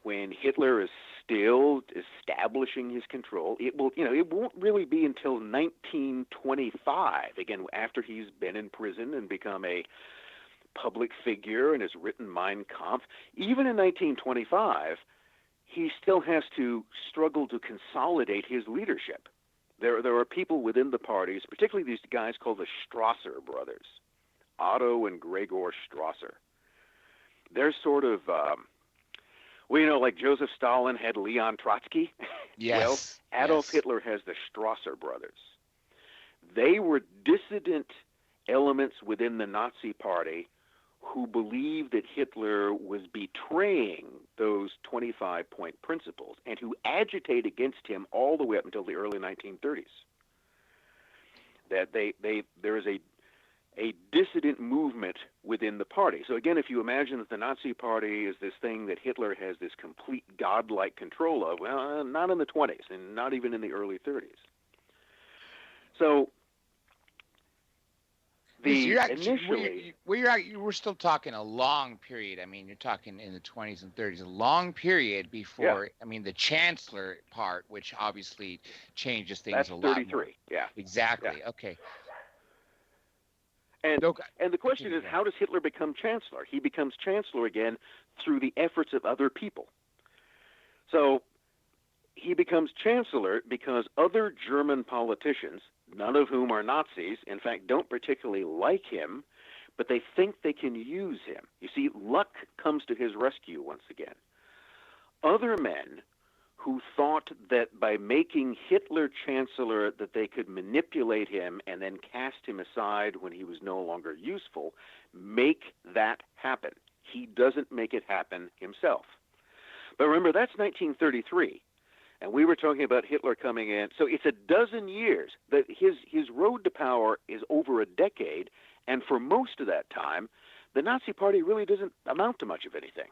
Speaker 7: when Hitler is still establishing his control. It won't really be until 1925, again, after he's been in prison and become a public figure and has written Mein Kampf. Even in 1925, he still has to struggle to consolidate his leadership. There are people within the parties, particularly these guys called the Strasser brothers, Otto and Gregor Strasser. They're sort of, like Joseph Stalin had Leon Trotsky.
Speaker 6: Yes.
Speaker 7: Well, Adolf Hitler has the Strasser brothers. They were dissident elements within the Nazi Party who believed that Hitler was betraying those 25-point principles and who agitate against him all the way up until the early 1930s. That there is a dissident movement within the party. So again, if you imagine that the Nazi Party is this thing that Hitler has this complete godlike control of, well, not in the 20s and not even in the early 30s. So
Speaker 6: we're still talking a long period. I mean, you're talking in the 20s and 30s, a long period before. Yeah. I mean, the Chancellor part, which obviously changes things
Speaker 7: That's
Speaker 6: a lot.
Speaker 7: 33.
Speaker 6: More.
Speaker 7: Yeah.
Speaker 6: Exactly.
Speaker 7: Yeah.
Speaker 6: Okay.
Speaker 7: And the question is, how does Hitler become Chancellor? He becomes Chancellor again through the efforts of other people. So he becomes Chancellor because other German politicians, none of whom are Nazis, in fact, don't particularly like him, but they think they can use him. You see, luck comes to his rescue once again. Other men who thought that by making Hitler Chancellor that they could manipulate him and then cast him aside when he was no longer useful, make that happen. He doesn't make it happen himself. But remember, that's 1933. And we were talking about Hitler coming in. So it's a dozen years. That his road to power is over a decade. And for most of that time, the Nazi Party really doesn't amount to much of anything.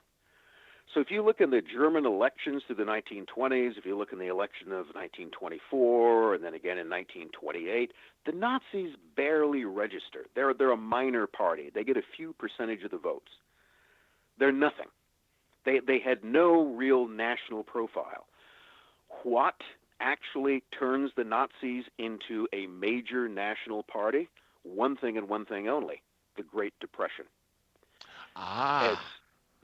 Speaker 7: So if you look in the German elections through the 1920s, if you look in the election of 1924, and then again in 1928, the Nazis barely register. They're a minor party. They get a few percentage of the votes. They're nothing. They had no real national profile. What actually turns the Nazis into a major national party? One thing and one thing only: the Great Depression.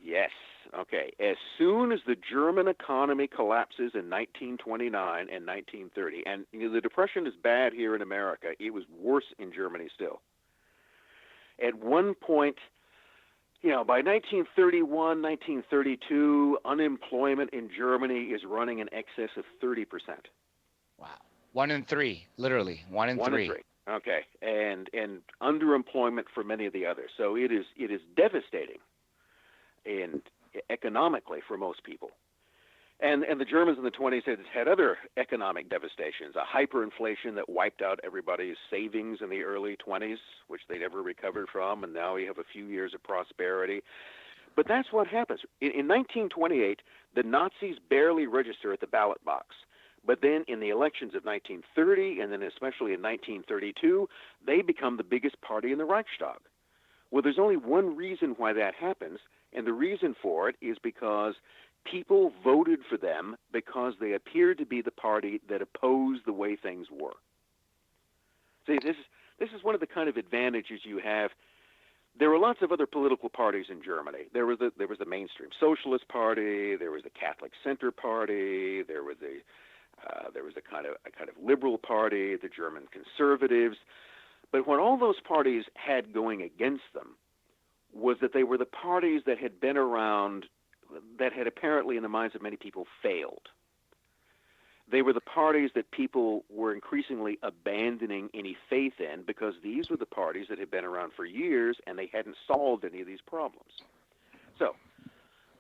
Speaker 7: Yes. Okay. As soon as the German economy collapses in 1929 and 1930, and the Depression is bad here in America, it was worse in Germany still. At one point, by 1931, 1932, unemployment in Germany is running in excess of 30%.
Speaker 6: Wow. 1 in 3, literally. 1 in 3.
Speaker 7: 1 in 3. Okay. And underemployment for many of the others. So it is devastating and economically for most people. And the Germans in the 20s had other economic devastations, a hyperinflation that wiped out everybody's savings in the early 20s, which they never recovered from, and now we have a few years of prosperity. But that's what happens. In 1928, the Nazis barely register at the ballot box. But then in the elections of 1930, and then especially in 1932, they become the biggest party in the Reichstag. Well, there's only one reason why that happens, and the reason for it is because people voted for them because they appeared to be the party that opposed the way things were. See, this is one of the kind of advantages you have. There were lots of other political parties in Germany. There was the mainstream Socialist Party. There was the Catholic Center Party. There was a kind of liberal party, the German Conservatives. But what all those parties had going against them was that they were the parties that had been around that had apparently, in the minds of many people, failed. They were the parties that people were increasingly abandoning any faith in because these were the parties that had been around for years and they hadn't solved any of these problems. So,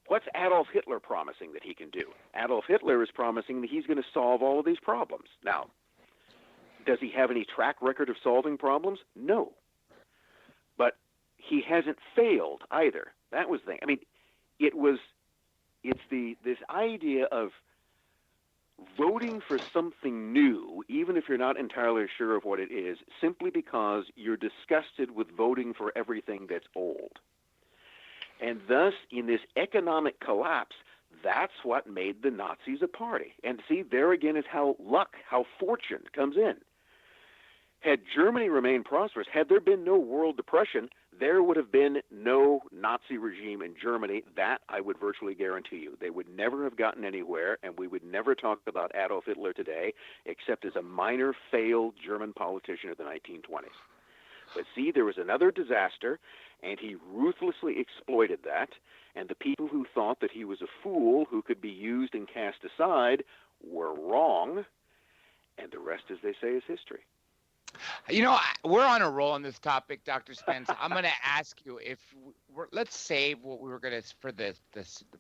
Speaker 7: what's Adolf Hitler promising that he can do? Adolf Hitler is promising that he's going to solve all of these problems. Now, does he have any track record of solving problems? No. But he hasn't failed either. That was the thing. I mean, this idea of voting for something new, even if you're not entirely sure of what it is, simply because you're disgusted with voting for everything that's old. And thus, in this economic collapse, that's what made the Nazis a party. And see, there again is how luck, how fortune comes in. Had Germany remained prosperous, had there been no world depression, there would have been no Nazi regime in Germany. That I would virtually guarantee you. They would never have gotten anywhere, and we would never talk about Adolf Hitler today except as a minor failed German politician of the 1920s. But see, there was another disaster, and he ruthlessly exploited that, and the people who thought that he was a fool who could be used and cast aside were wrong, and the rest, as they say, is history.
Speaker 6: You know, we're on a roll on this topic, Dr. Spence. I'm going to ask you let's save what we were going to for this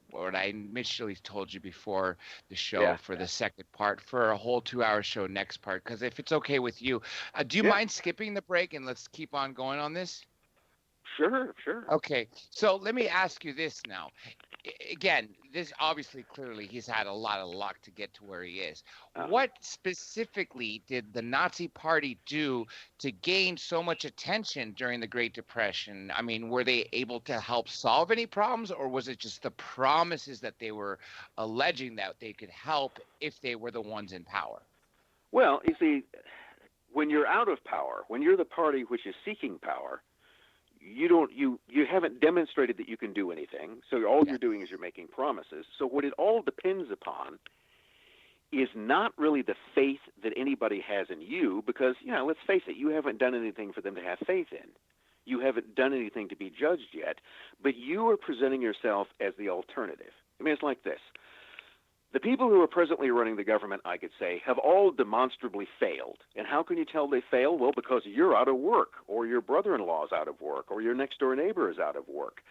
Speaker 6: what I initially told you before the show for the second part for a whole 2-hour show next part. Because if it's okay with you, do you mind skipping the break and let's keep on going on this?
Speaker 7: Sure.
Speaker 6: Okay, so let me ask you this now. Again, this obviously, clearly, he's had a lot of luck to get to where he is. What specifically did the Nazi Party do to gain so much attention during the Great Depression? I mean, were they able to help solve any problems, or was it just the promises that they were alleging that they could help if they were the ones in power?
Speaker 7: Well, you see, when you're out of power, when you're the party which is seeking power, you haven't demonstrated that you can do anything. So all you're doing is you're making promises. So what it all depends upon is not really the faith that anybody has in you, because, let's face it, you haven't done anything for them to have faith in. You haven't done anything to be judged yet, but you are presenting yourself as the alternative. I mean, it's like this. The people who are presently running the government, I could say, have all demonstrably failed. And how can you tell they failed? Well, because you're out of work, or your brother-in-law is out of work, or your next-door neighbor is out of work.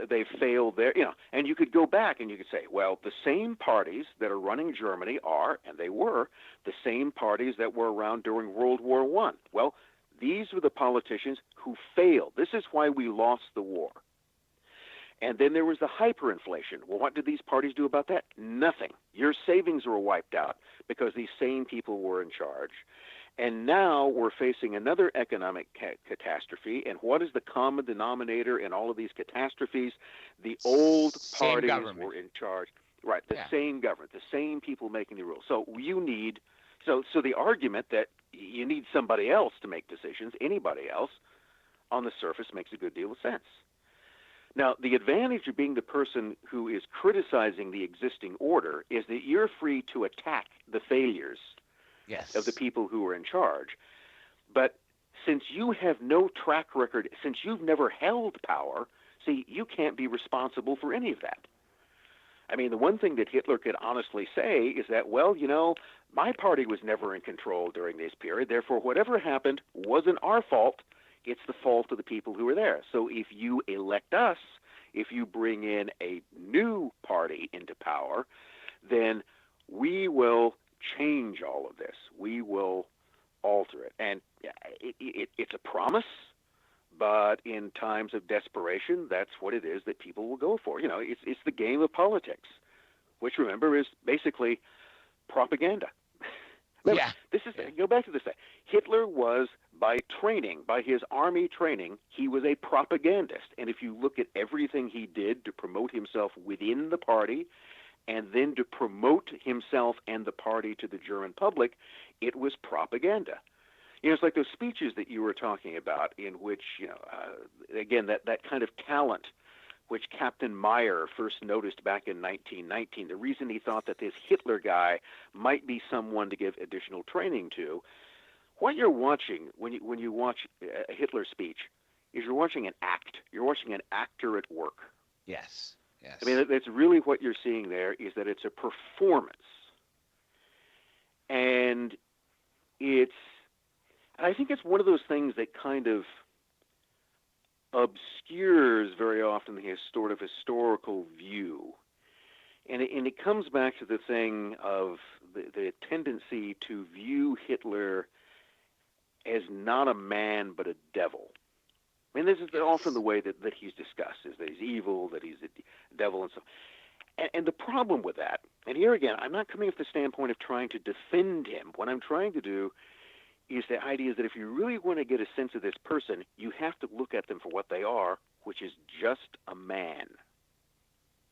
Speaker 7: They've failed there, And you could go back and you could say, well, the same parties that are running Germany are, and they were, the same parties that were around during World War I. Well, these were the politicians who failed. This is why we lost the war. And then there was the hyperinflation. Well, what did these parties do about that? Nothing. Your savings were wiped out because these same people were in charge. And now we're facing another economic catastrophe. And what is the common denominator in all of these catastrophes? The old parties were in charge. Right, the same government, the same people making the rules. So so the argument that you need somebody else to make decisions, anybody else, on the surface makes a good deal of sense. Now, the advantage of being the person who is criticizing the existing order is that you're free to attack the failures of the people who are in charge. But since you have no track record, since you've never held power, see, you can't be responsible for any of that. I mean, the one thing that Hitler could honestly say is that, well, my party was never in control during this period, therefore whatever happened wasn't our fault. It's the fault of the people who were there. So if you elect us, if you bring in a new party into power, then we will change all of this. We will alter it. And it's a promise, but in times of desperation, that's what it is that people will go for. It's the game of politics, which, remember, is basically propaganda. Go back to this thing. Hitler was, by his army training, he was a propagandist. And if you look at everything he did to promote himself within the party and then to promote himself and the party to the German public, it was propaganda. It's like those speeches that you were talking about in which, again, that kind of talent which Captain Meyer first noticed back in 1919. The reason he thought that this Hitler guy might be someone to give additional training to, what you're watching when you watch a Hitler speech is you're watching an act. You're watching an actor at work.
Speaker 6: Yes. Yes.
Speaker 7: I mean, that's really what you're seeing there, is that it's a performance. And I think it's one of those things that kind of obscures very often the sort of historical view. And it comes back to the thing of the tendency to view Hitler as not a man but a devil. I mean, this is often the way that he's discussed, is that he's evil, that he's a devil, and so. And the problem with that, and here again, I'm not coming from the standpoint of trying to defend him. What I'm trying to do is the idea that if you really want to get a sense of this person, you have to look at them for what they are, which is just a man.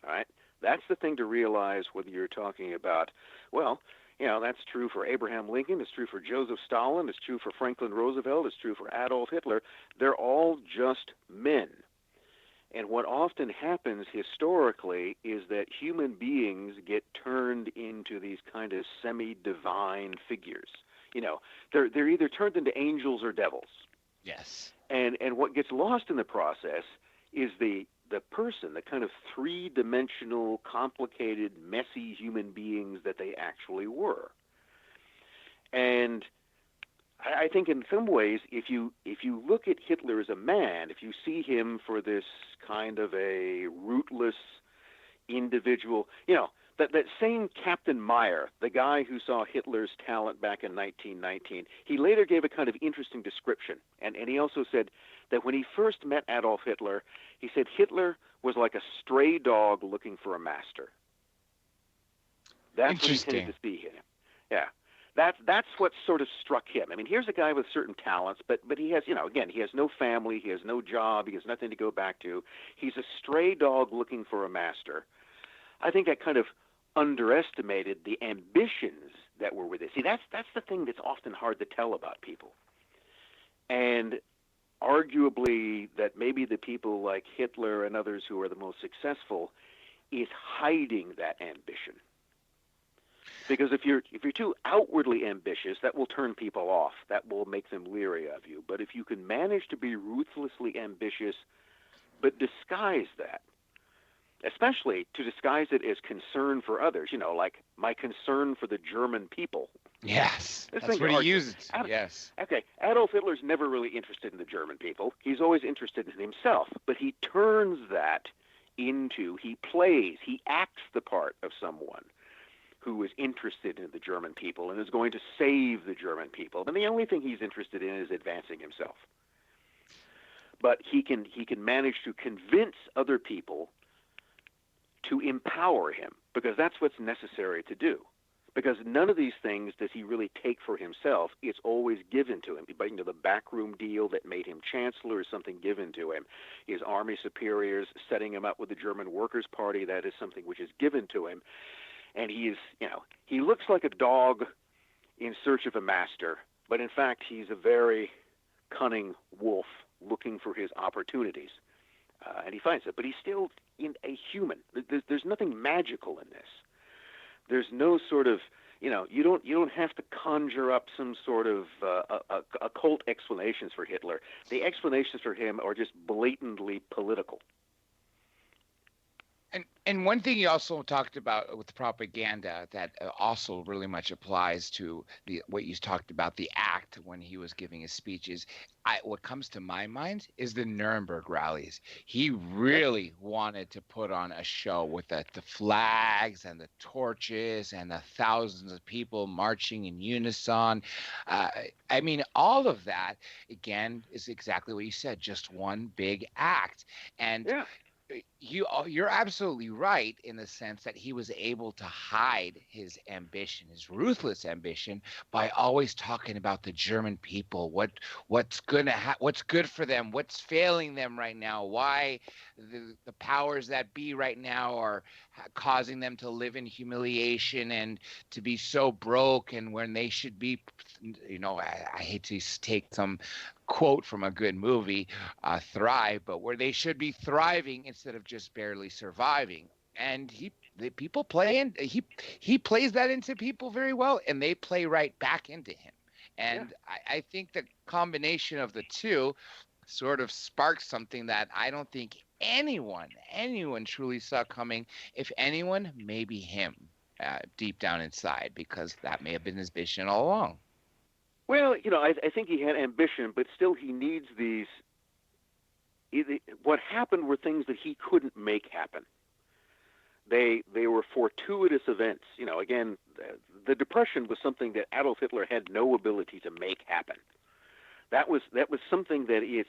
Speaker 7: All right? That's the thing to realize whether you're talking about, well, that's true for Abraham Lincoln, it's true for Joseph Stalin, it's true for Franklin Roosevelt, it's true for Adolf Hitler. They're all just men. And what often happens historically is that human beings get turned into these kind of semi-divine figures. They're either turned into angels or devils.
Speaker 6: Yes.
Speaker 7: And what gets lost in the process is the person, the kind of three-dimensional, complicated, messy human beings that they actually were. And I think in some ways, if you look at Hitler as a man, if you see him for this kind of a rootless individual, that same Captain Meyer, the guy who saw Hitler's talent back in 1919, he later gave a kind of interesting description. And he also said that when he first met Adolf Hitler, he said Hitler was like a stray dog looking for a master. That's what he tended to see him. Yeah. That's what sort of struck him. I mean, here's a guy with certain talents, but he has, again, he has no family, he has no job, he has nothing to go back to. He's a stray dog looking for a master. I think that kind of underestimated the ambitions that were with it. See, that's the thing that's often hard to tell about people. And arguably that maybe the people like Hitler and others who are the most successful is hiding that ambition. Because if you're too outwardly ambitious, that will turn people off. That will make them leery of you. But if you can manage to be ruthlessly ambitious, but disguise that, especially to disguise it as concern for others, like my concern for the German people.
Speaker 6: Yes, that's what he uses. Yes.
Speaker 7: Okay, Adolf Hitler's never really interested in the German people. He's always interested in himself. But he turns that into, he acts the part of someone who is interested in the German people and is going to save the German people. And the only thing he's interested in is advancing himself. But he can manage to convince other people to empower him, because that's what's necessary to do. Because none of these things does he really take for himself. It's always given to him. The backroom deal that made him chancellor is something given to him. His army superiors setting him up with the German Workers' Party, that is something which is given to him. And he looks like a dog in search of a master, but in fact he's a very cunning wolf looking for his opportunities. And he finds it, but he's still a human. There's nothing magical in this. There's no sort of, you don't have to conjure up some sort of occult explanations for Hitler. The explanations for him are just blatantly political.
Speaker 6: And one thing you also talked about with propaganda that also really much applies to what you talked about, the act when he was giving his speeches. What comes to my mind is the Nuremberg rallies. He really wanted to put on a show with the flags and the torches and the thousands of people marching in unison. I mean, all of that, again, is exactly what you said, just one big act. And yeah. You're absolutely right in the sense that he was able to hide his ambition, his ruthless ambition, by always talking about the German people, what's good for them, what's failing them right now, why the powers that be right now are causing them to live in humiliation and to be so broke, and when they should be, I hate to take some quote from a good movie, Thrive, but where they should be thriving instead of just barely surviving. And he plays that into people very well, and they play right back into him. And yeah. I think the combination of the two sort of sparked something that I don't think anyone truly saw coming. If anyone, maybe him, deep down inside, because that may have been his vision all along.
Speaker 7: Well, I think he had ambition, but still he needs these. What happened were things that he couldn't make happen. They were fortuitous events. Again, the Depression was something that Adolf Hitler had no ability to make happen. That was something that is,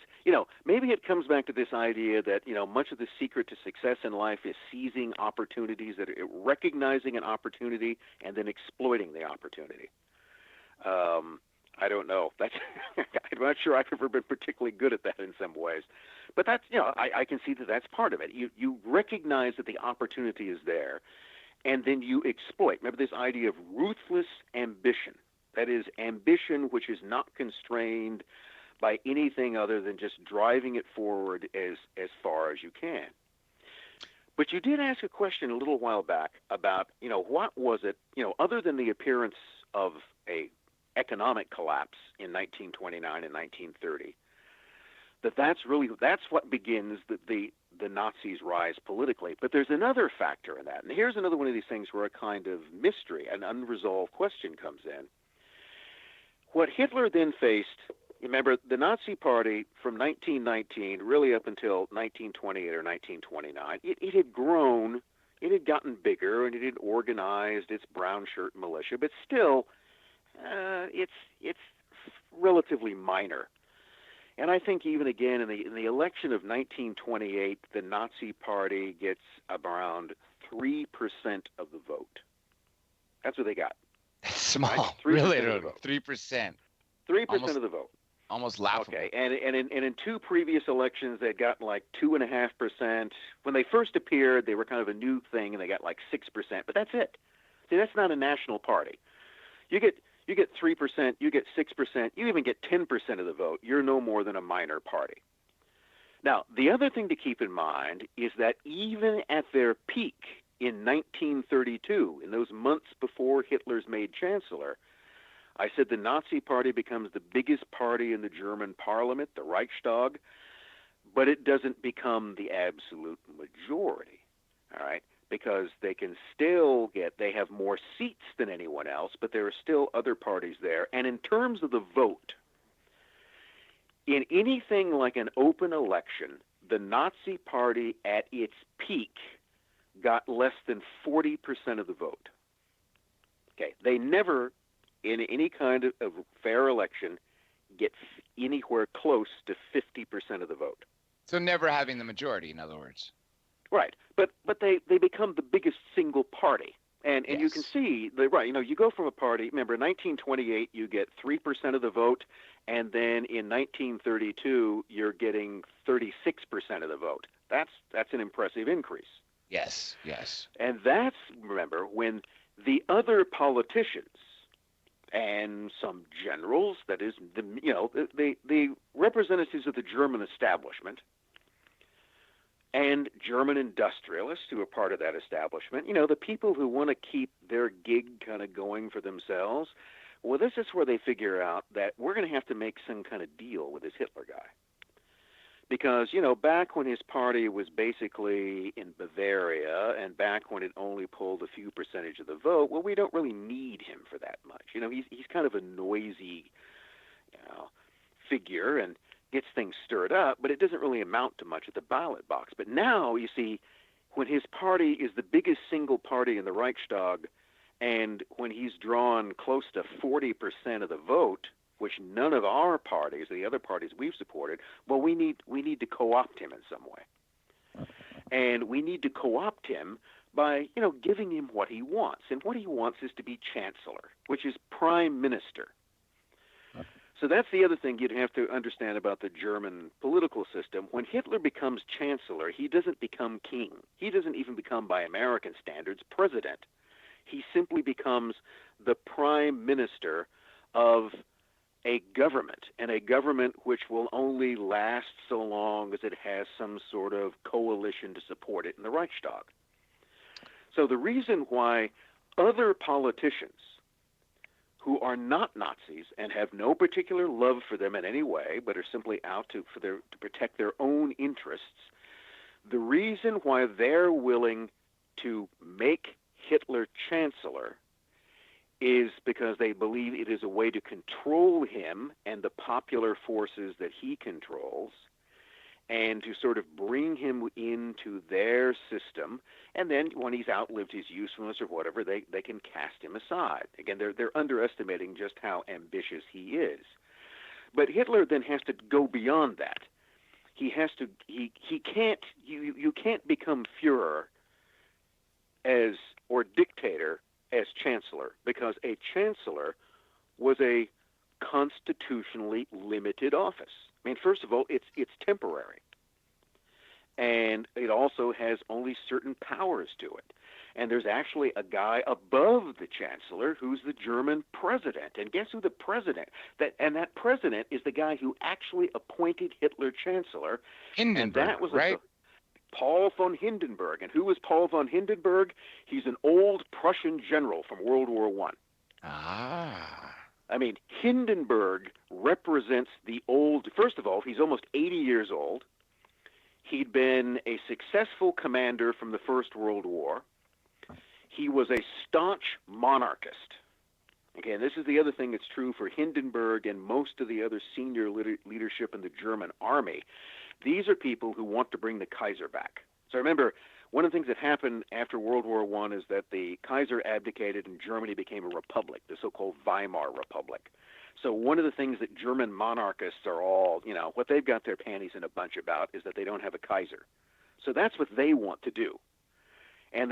Speaker 7: maybe it comes back to this idea that, much of the secret to success in life is seizing opportunities, that recognizing an opportunity and then exploiting the opportunity. I don't know. I'm not sure I've ever been particularly good at that in some ways. But that's, I can see that that's part of it. You recognize that the opportunity is there, and then you exploit. Remember this idea of ruthless ambition. That is ambition which is not constrained by anything other than just driving it forward as far as you can. But you did ask a question a little while back about, what was it, other than the appearance of a economic collapse in 1929 and 1930, that's what begins the Nazis' rise politically. But there's another factor in that, and here's another one of these things where a kind of mystery, an unresolved question comes in. What Hitler then faced, remember, the Nazi Party from 1919 really up until 1928 or 1929, it had grown, it had gotten bigger, and it had organized its brown shirt militia, but still, it's relatively minor. And I think even again in the election of 1928, the Nazi Party gets around 3% of the vote. That's what they got.
Speaker 6: That's small.
Speaker 7: Right?
Speaker 6: Really,
Speaker 7: 3%.
Speaker 6: 3%.
Speaker 7: 3% of the vote.
Speaker 6: Almost laughable.
Speaker 7: Okay, and in two previous elections, they'd gotten like 2.5%. When they first appeared, they were kind of a new thing, and they got like 6%. But that's it. See, that's not a national party. You get 3%, you get 6%, you even get 10% of the vote. You're no more than a minor party. Now, the other thing to keep in mind is that even at their peak in 1932, in those months before Hitler's made chancellor, I said the Nazi Party becomes the biggest party in the German parliament, the Reichstag, but it doesn't become the absolute majority, all right? Because they can still they have more seats than anyone else, but there are still other parties there. And in terms of the vote, in anything like an open election, the Nazi Party at its peak got less than 40% of the vote. Okay, they never, in any kind of fair election, get anywhere close to 50% of the vote.
Speaker 6: So never having the majority, in other words.
Speaker 7: Right, but they become the biggest single party, and
Speaker 6: Yes.
Speaker 7: you can see you go from a party. Remember, in 1928 you get 3% of the vote, and then in 1932 you're getting 36% of the vote. That's an impressive increase.
Speaker 6: Yes.
Speaker 7: And that's, remember, when the other politicians and some generals, that is, the representatives of the German establishment and German industrialists who are part of that establishment, the people who want to keep their gig kind of going for themselves, well, this is where they figure out that we're going to have to make some kind of deal with this Hitler guy. Because, back when his party was basically in Bavaria and back when it only pulled a few percentage of the vote, well, we don't really need him for that much. He's kind of a noisy, figure and gets things stirred up, but it doesn't really amount to much at the ballot box. But now, you see, when his party is the biggest single party in the Reichstag, and when he's drawn close to 40% of the vote, which none of our parties, the other parties we've supported, well, we need to co-opt him in some way. And we need to co-opt him by, giving him what he wants. And what he wants is to be chancellor, which is prime minister. So that's the other thing you'd have to understand about the German political system. When Hitler becomes chancellor, he doesn't become king. He doesn't even become, by American standards, president. He simply becomes the prime minister of a government, and a government which will only last so long as it has some sort of coalition to support it in the Reichstag. So the reason why other politicians who are not Nazis and have no particular love for them in any way, but are simply out to protect their own interests, the reason why they're willing to make Hitler chancellor is because they believe it is a way to control him and the popular forces that he controls, and to sort of bring him into their system, and then when he's outlived his usefulness or whatever, they can cast him aside. Again, they're underestimating just how ambitious he is. But Hitler then has to go beyond that. He can't, you can't become Führer or dictator as chancellor, because a chancellor was a constitutionally limited office. I mean, first of all, it's temporary, and it also has only certain powers to it. And there's actually a guy above the chancellor who's the German president. And guess who the president? That president is the guy who actually appointed Hitler chancellor.
Speaker 6: Hindenburg,
Speaker 7: and that was
Speaker 6: right?
Speaker 7: Paul von Hindenburg. And who was Paul von Hindenburg? He's an old Prussian general from World War I.
Speaker 6: Ah.
Speaker 7: I mean, Hindenburg represents the old. First of all, he's almost 80 years old. He'd been a successful commander from the First World War. He was a staunch monarchist. Again, this is the other thing that's true for Hindenburg and most of the other senior leadership in the German army. These are people who want to bring the Kaiser back. So remember, one of the things that happened after World War I is that the Kaiser abdicated and Germany became a republic, the so-called Weimar Republic. So one of the things that German monarchists are all, what they've got their panties in a bunch about is that they don't have a Kaiser. So that's what they want to do. And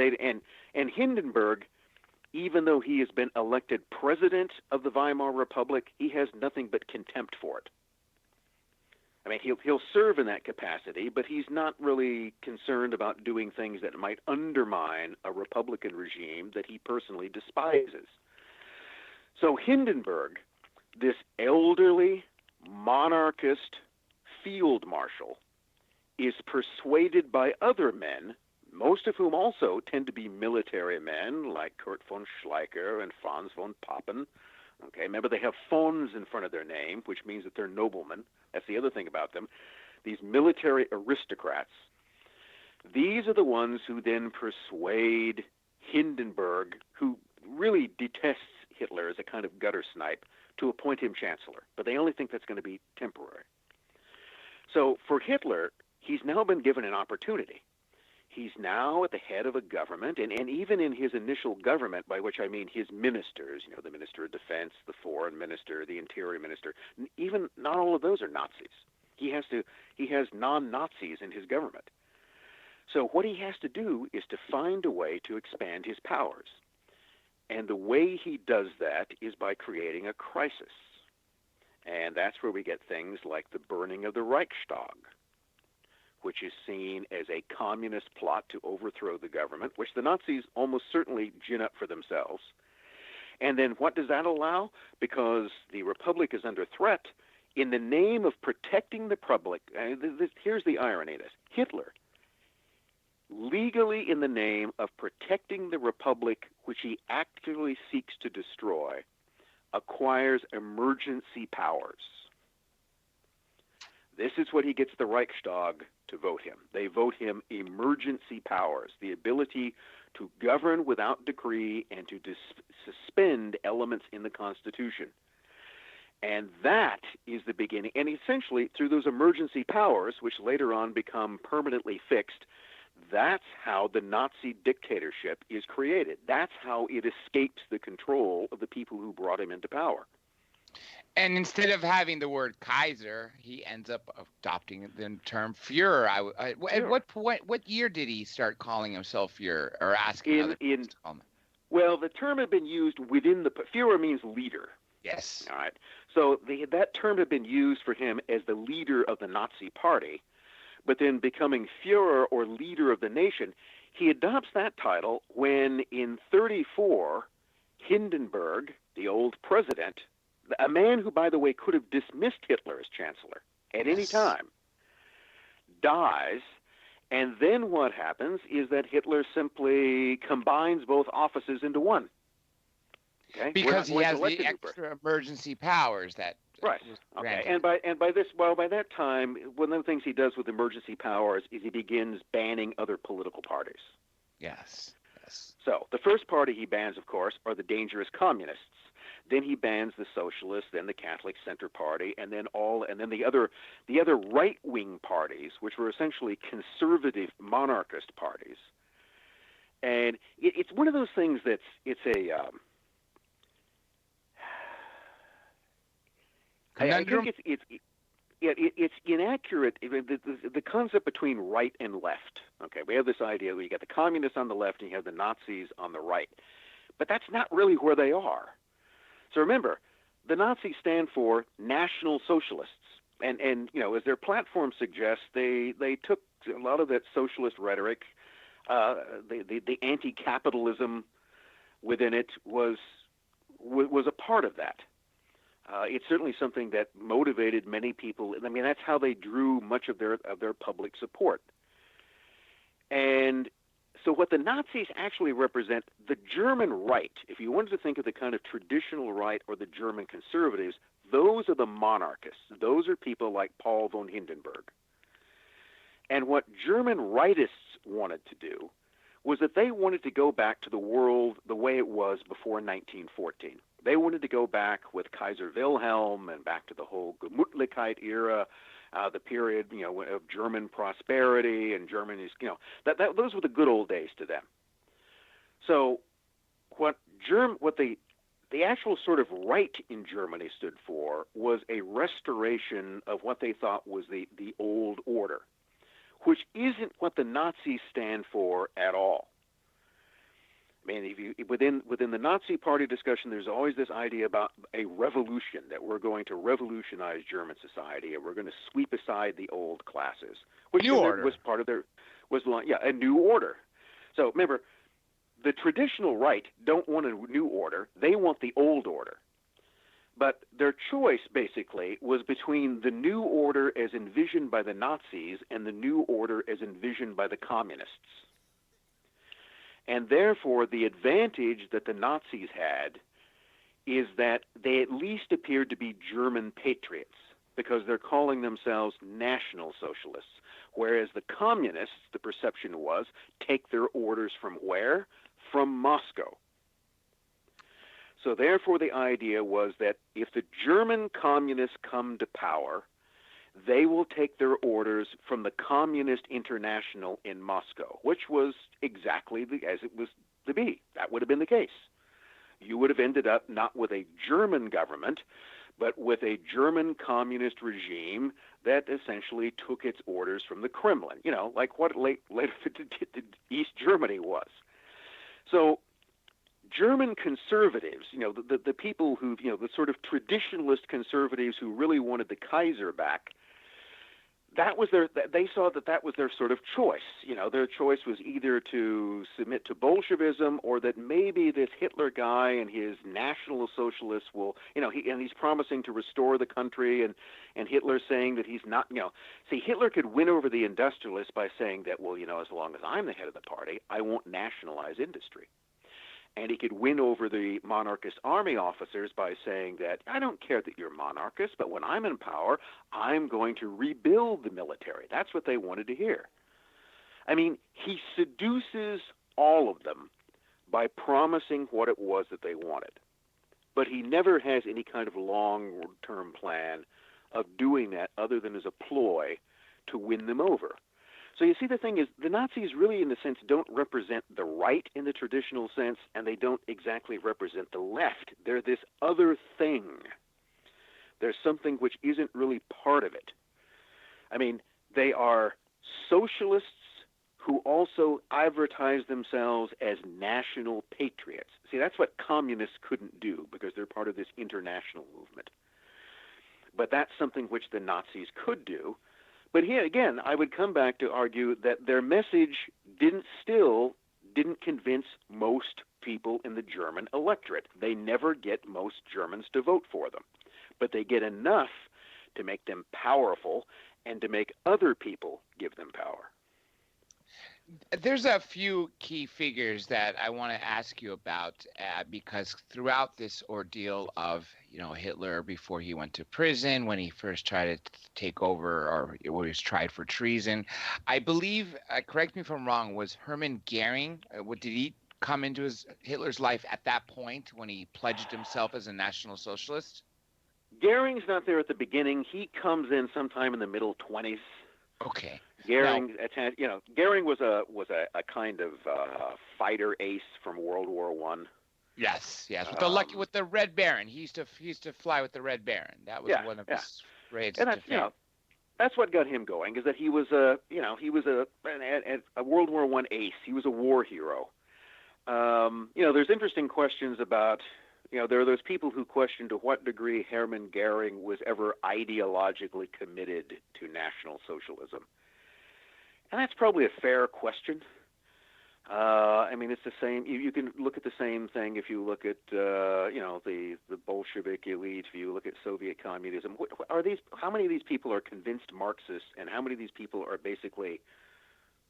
Speaker 7: Hindenburg, even though he has been elected president of the Weimar Republic, he has nothing but contempt for it. I mean, he'll serve in that capacity, but he's not really concerned about doing things that might undermine a Republican regime that he personally despises. So Hindenburg, this elderly monarchist field marshal, is persuaded by other men, most of whom also tend to be military men, like Kurt von Schleicher and Franz von Papen. Okay, remember they have Fons in front of their name, which means that they're noblemen. That's the other thing about them. These military aristocrats, these are the ones who then persuade Hindenburg, who really detests Hitler as a kind of gutter snipe, to appoint him chancellor. But they only think that's going to be temporary. So for Hitler, he's now been given an opportunity. He's now at the head of a government, and even in his initial government, by which I mean his ministers, the Minister of Defense, the Foreign Minister, the Interior Minister, even not all of those are Nazis. He has non-Nazis in his government. So what he has to do is to find a way to expand his powers. And the way he does that is by creating a crisis. And that's where we get things like the burning of the Reichstag, which is seen as a communist plot to overthrow the government, which the Nazis almost certainly gin up for themselves. And then what does that allow? Because the Republic is under threat, in the name of protecting the public, here's the irony of this. Hitler, legally in the name of protecting the Republic, which he actively seeks to destroy, acquires emergency powers. This is what he gets the Reichstag to vote him. They vote him emergency powers, the ability to govern without decree and to suspend elements in the Constitution. And that is the beginning. And essentially, through those emergency powers, which later on become permanently fixed, that's how the Nazi dictatorship is created. That's how it escapes the control of the people who brought him into power.
Speaker 6: And instead of having the word Kaiser, he ends up adopting the term Führer. What year did he start calling himself Führer, or asking other people to call him?
Speaker 7: Well, the term had been used within the Führer means leader.
Speaker 6: Yes.
Speaker 7: All right. So that term had been used for him as the leader of the Nazi Party, but then becoming Führer, or leader of the nation, he adopts that title when in 1934, Hindenburg, the old president, a man who, by the way, could have dismissed Hitler as chancellor at any time, dies. And then what happens is that Hitler simply combines both offices into one. Okay,
Speaker 6: Because he
Speaker 7: we're not
Speaker 6: has
Speaker 7: going to
Speaker 6: the
Speaker 7: elect a new person.
Speaker 6: extra emergency powers that
Speaker 7: Right.
Speaker 6: was
Speaker 7: Okay.
Speaker 6: granted.
Speaker 7: And by that time, one of the things he does with emergency powers is he begins banning other political parties.
Speaker 6: Yes. Yes.
Speaker 7: So the first party he bans, of course, are the dangerous communists. Then he bans the socialists, then the Catholic Center Party, and then the other right-wing parties, which were essentially conservative monarchist parties. And it's one of those things that's I think it's inaccurate. The concept between right and left. Okay, we have this idea where you got the communists on the left and you have the Nazis on the right, but that's not really where they are. So remember, the Nazis stand for National Socialists, and as their platform suggests, they took a lot of that socialist rhetoric. The anti-capitalism within it was a part of that. It's certainly something that motivated many people. I mean, that's how they drew much of their public support. And so what the Nazis actually represent, the German right, if you wanted to think of the kind of traditional right or the German conservatives, those are the monarchists. Those are people like Paul von Hindenburg. And what German rightists wanted to do was that they wanted to go back to the world the way it was before 1914. They wanted to go back with Kaiser Wilhelm and back to the whole Gemütlichkeit era, the period, of German prosperity and Germany's, those were the good old days to them. So what the actual sort of right in Germany stood for was a restoration of what they thought was the old order, which isn't what the Nazis stand for at all. I mean, within the Nazi Party discussion, there's always this idea about a revolution, that we're going to revolutionize German society and we're going to sweep aside the old classes, which was part of a new order. So remember, the traditional right don't want a new order; they want the old order. But their choice, basically, was between the new order as envisioned by the Nazis and the new order as envisioned by the communists. And therefore, the advantage that the Nazis had is that they at least appeared to be German patriots, because they're calling themselves National Socialists, whereas the communists, the perception was, take their orders from where? From Moscow. So therefore, the idea was that if the German communists come to power, they will take their orders from the Communist International in Moscow, which was exactly as it was to be. That would have been the case. You would have ended up not with a German government, but with a German communist regime that essentially took its orders from the Kremlin, like what later East Germany was. So German conservatives, the people who, the sort of traditionalist conservatives who really wanted the Kaiser back, they saw that was their sort of choice. Their choice was either to submit to Bolshevism, or that maybe this Hitler guy and his National Socialists will, he's promising to restore the country, and Hitler's saying that he's not, see, Hitler could win over the industrialists by saying that, well, as long as I'm the head of the party, I won't nationalize industry. And he could win over the monarchist army officers by saying that, I don't care that you're monarchists, but when I'm in power, I'm going to rebuild the military. That's what they wanted to hear. I mean, he seduces all of them by promising what it was that they wanted. But he never has any kind of long-term plan of doing that other than as a ploy to win them over. So you see, the thing is, the Nazis really, in a sense, don't represent the right in the traditional sense, and they don't exactly represent the left. They're this other thing. There's something which isn't really part of it. I mean, they are socialists who also advertise themselves as national patriots. See, that's what communists couldn't do, because they're part of this international movement. But that's something which the Nazis could do. But here again, I would come back to argue that their message didn't convince most people in the German electorate. They never get most Germans to vote for them. But they get enough to make them powerful and to make other people give them power.
Speaker 6: There's a few key figures that I want to ask you about because throughout this ordeal of, Hitler before he went to prison, when he first tried to take over or when he was tried for treason, I believe, correct me if I'm wrong, was Hermann Goering, did he come into Hitler's life at that point when he pledged himself as a National Socialist?
Speaker 7: Goering's not there at the beginning. He comes in sometime in the middle 20s.
Speaker 6: Okay.
Speaker 7: Goering, Goering was a kind of fighter ace from World War I.
Speaker 6: Yes. With the Red Baron. He used to fly with the Red Baron. That was one of his raids.
Speaker 7: And that's what got him going. Is that he was a World War I ace. He was a war hero. There's interesting questions about. There are those people who question to what degree Hermann Goering was ever ideologically committed to National Socialism. And that's probably a fair question. It's the same. You can look at the same thing if you look at, the Bolshevik elite, if you look at Soviet communism. How many of these people are convinced Marxists, and how many of these people are basically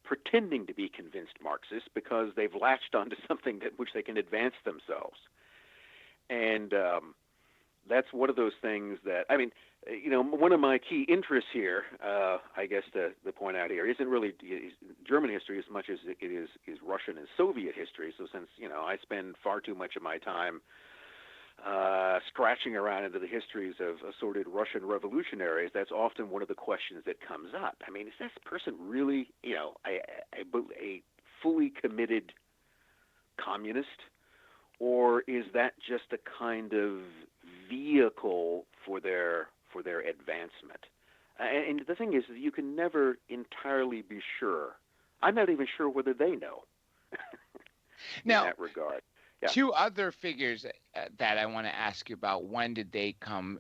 Speaker 7: pretending to be convinced Marxists because they've latched onto something which they can advance themselves? And that's one of those things that, one of my key interests here, I guess to point out here, isn't really German history as much as it is Russian and Soviet history. So since, I spend far too much of my time scratching around into the histories of assorted Russian revolutionaries, that's often one of the questions that comes up. Is this person really, a fully committed communist? Or is that just a kind of vehicle for their advancement? And the thing is, you can never entirely be sure. I'm not even sure whether they know in that regard. Yeah.
Speaker 6: Two other figures that I want to ask you about. When did they come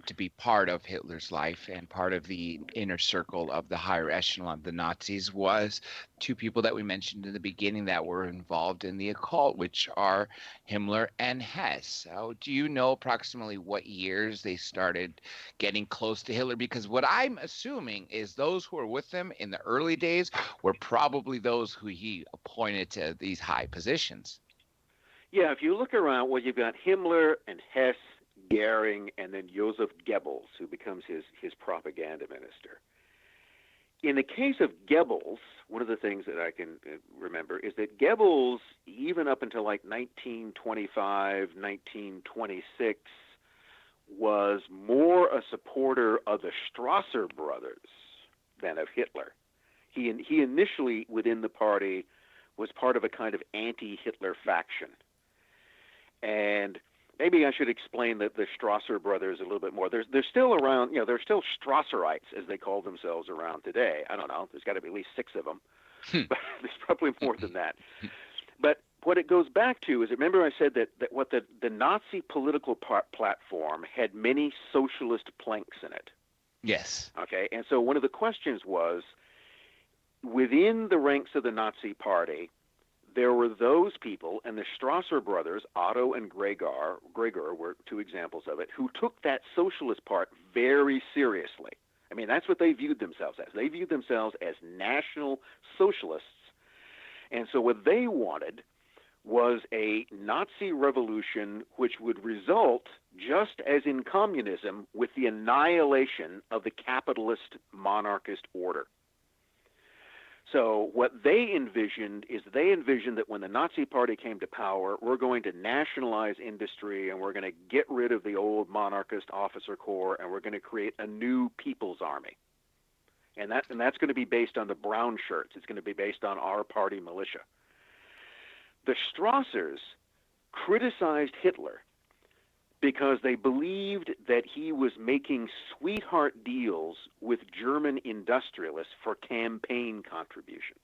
Speaker 6: to be part of Hitler's life and part of the inner circle of the higher echelon of the Nazis was two people that we mentioned in the beginning that were involved in the occult, which are Himmler and Hess. So do you know approximately what years they started getting close to Hitler? Because what I'm assuming is those who were with him in the early days were probably those who he appointed to these high positions.
Speaker 7: Yeah, if you look around, you've got Himmler and Hess, Goering, and then Joseph Goebbels, who becomes his propaganda minister. In the case of Goebbels, one of the things that I can remember is that Goebbels, even up until like 1925, 1926, was more a supporter of the Strasser brothers than of Hitler. He initially, within the party, was part of a kind of anti-Hitler faction. And maybe I should explain the Strasser brothers a little bit more. They're still around, they're still Strasserites, as they call themselves around today. I don't know. There's got to be at least 6 of them. But there's probably more than that. But what it goes back to is, remember I said that what the Nazi political platform had many socialist planks in it.
Speaker 6: Yes. Okay.
Speaker 7: And so one of the questions was, within the ranks of the Nazi party, there were those people, and the Strasser brothers, Otto and Gregor were 2 examples of it, who took that socialist part very seriously. That's what they viewed themselves as. They viewed themselves as National Socialists. And so what they wanted was a Nazi revolution which would result, just as in communism, with the annihilation of the capitalist monarchist order. So what they envisioned that when the Nazi Party came to power, we're going to nationalize industry and we're going to get rid of the old monarchist officer corps and we're going to create a new people's army. And that's going to be based on the brown shirts. It's going to be based on our party militia. The Strassers criticized Hitler because they believed that he was making sweetheart deals with German industrialists for campaign contributions,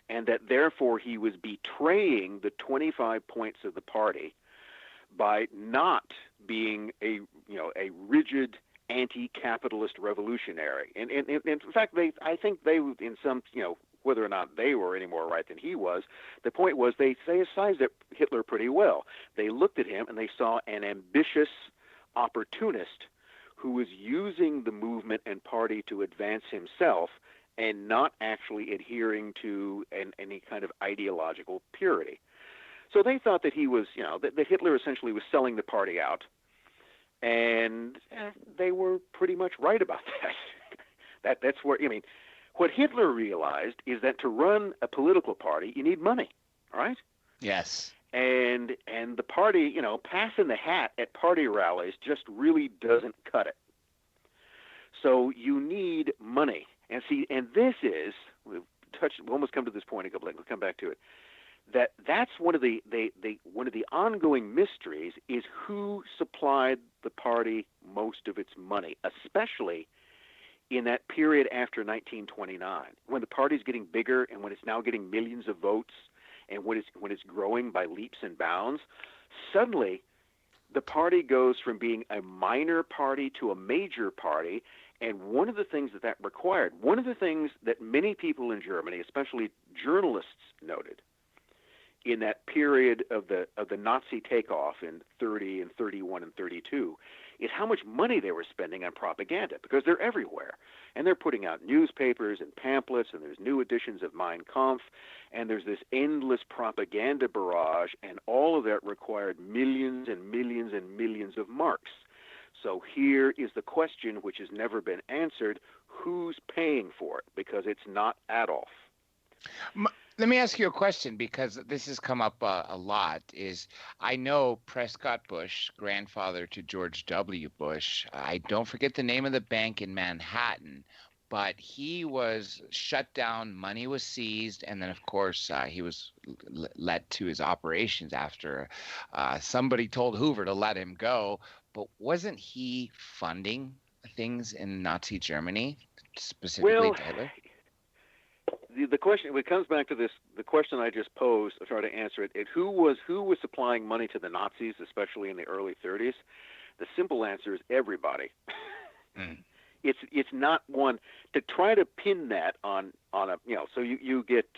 Speaker 7: and that therefore he was betraying the 25 points of the party by not being a rigid anti-capitalist revolutionary. And in fact, I think they in some, whether or not they were any more right than he was, the point was they sized up Hitler pretty well. They looked at him and they saw an ambitious opportunist who was using the movement and party to advance himself, and not actually adhering to any kind of ideological purity. So they thought that he was, that Hitler essentially was selling the party out, and they were pretty much right about that. That's where, what Hitler realized is that to run a political party, you need money, all right?
Speaker 6: Yes.
Speaker 7: And the party, passing the hat at party rallies just really doesn't cut it. So you need money. And see, and this is, we'll almost come to this point, we'll come back to it, that's one of the ongoing mysteries is who supplied the party most of its money, especially in that period after 1929, when the party's getting bigger and when it's now getting millions of votes and when it's growing by leaps and bounds. Suddenly, the party goes from being a minor party to a major party, and one of the things that required, one of the things that many people in Germany, especially journalists, noted in that period of the Nazi takeoff in 30 and 31 and 32 is how much money they were spending on propaganda, because they're everywhere. And they're putting out newspapers and pamphlets, and there's new editions of Mein Kampf, and there's this endless propaganda barrage, and all of that required millions and millions and millions of marks. So here is the question which has never been answered: who's paying for it? Because it's not Adolf.
Speaker 6: Let me ask you a question, because this has come up a lot. I know Prescott Bush, grandfather to George W. Bush, I don't forget the name of the bank in Manhattan, but he was shut down, money was seized, and then, of course, he was let to his operations after somebody told Hoover to let him go. But wasn't he funding things in Nazi Germany, specifically Hitler?
Speaker 7: The question, it comes back to this, the question I just posed, I'll try to answer it. Who was supplying money to the Nazis, especially in the early 30s? The simple answer is everybody. It's not one to try to pin that on a, so you get,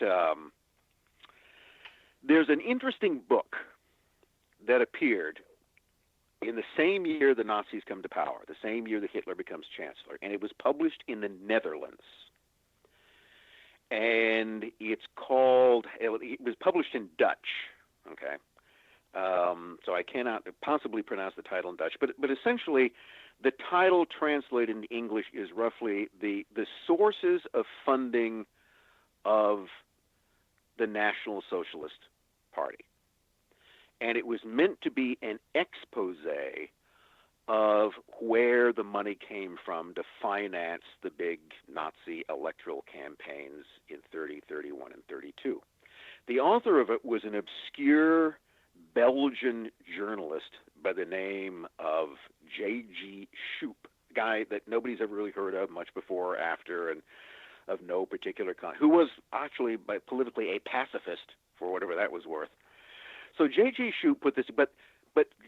Speaker 7: there's an interesting book that appeared in the same year the Nazis come to power, the same year that Hitler becomes chancellor, and it was published in the Netherlands. And it was published in Dutch, okay? So I cannot possibly pronounce the title in Dutch, but essentially the title translated into English is roughly the sources of funding of the National Socialist Party. And it was meant to be an expose of where the money came from to finance the big Nazi electoral campaigns in 30, 31, and 32. The author of it was an obscure Belgian journalist by the name of J.G. Shoop, a guy that nobody's ever really heard of much before or after, and of no particular kind, who was actually politically a pacifist, for whatever that was worth. So J.G. Shoop put this, but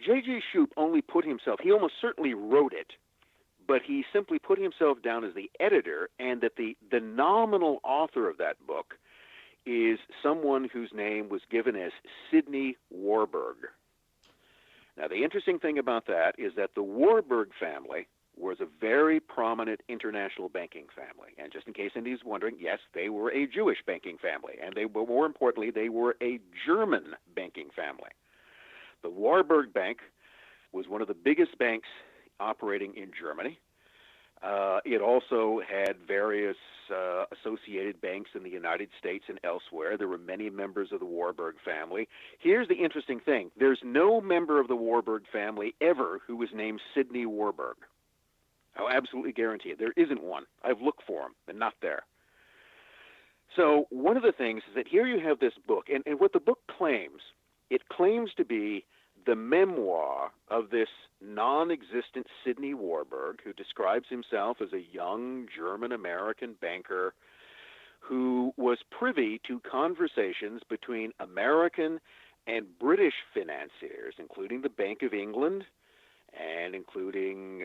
Speaker 7: J.G. Shoop only put himself, he almost certainly wrote it, but he simply put himself down as the editor, and that the nominal author of that book is someone whose name was given as Sidney Warburg. Now, the interesting thing about that is that the Warburg family was a very prominent international banking family. And just in case anybody's wondering, yes, they were a Jewish banking family, and they were, more importantly, they were a German banking family. The Warburg Bank was one of the biggest banks operating in Germany. It also had various associated banks in the United States and elsewhere. There were many members of the Warburg family. Here's the interesting thing. There's no member of the Warburg family ever who was named Sidney Warburg. I'll absolutely guarantee it. There isn't one. I've looked for him, and not there. So one of the things is that here you have this book, and what the book claims, it claims to be the memoir of this non-existent Sidney Warburg, who describes himself as a young German-American banker who was privy to conversations between American and British financiers, including the Bank of England and including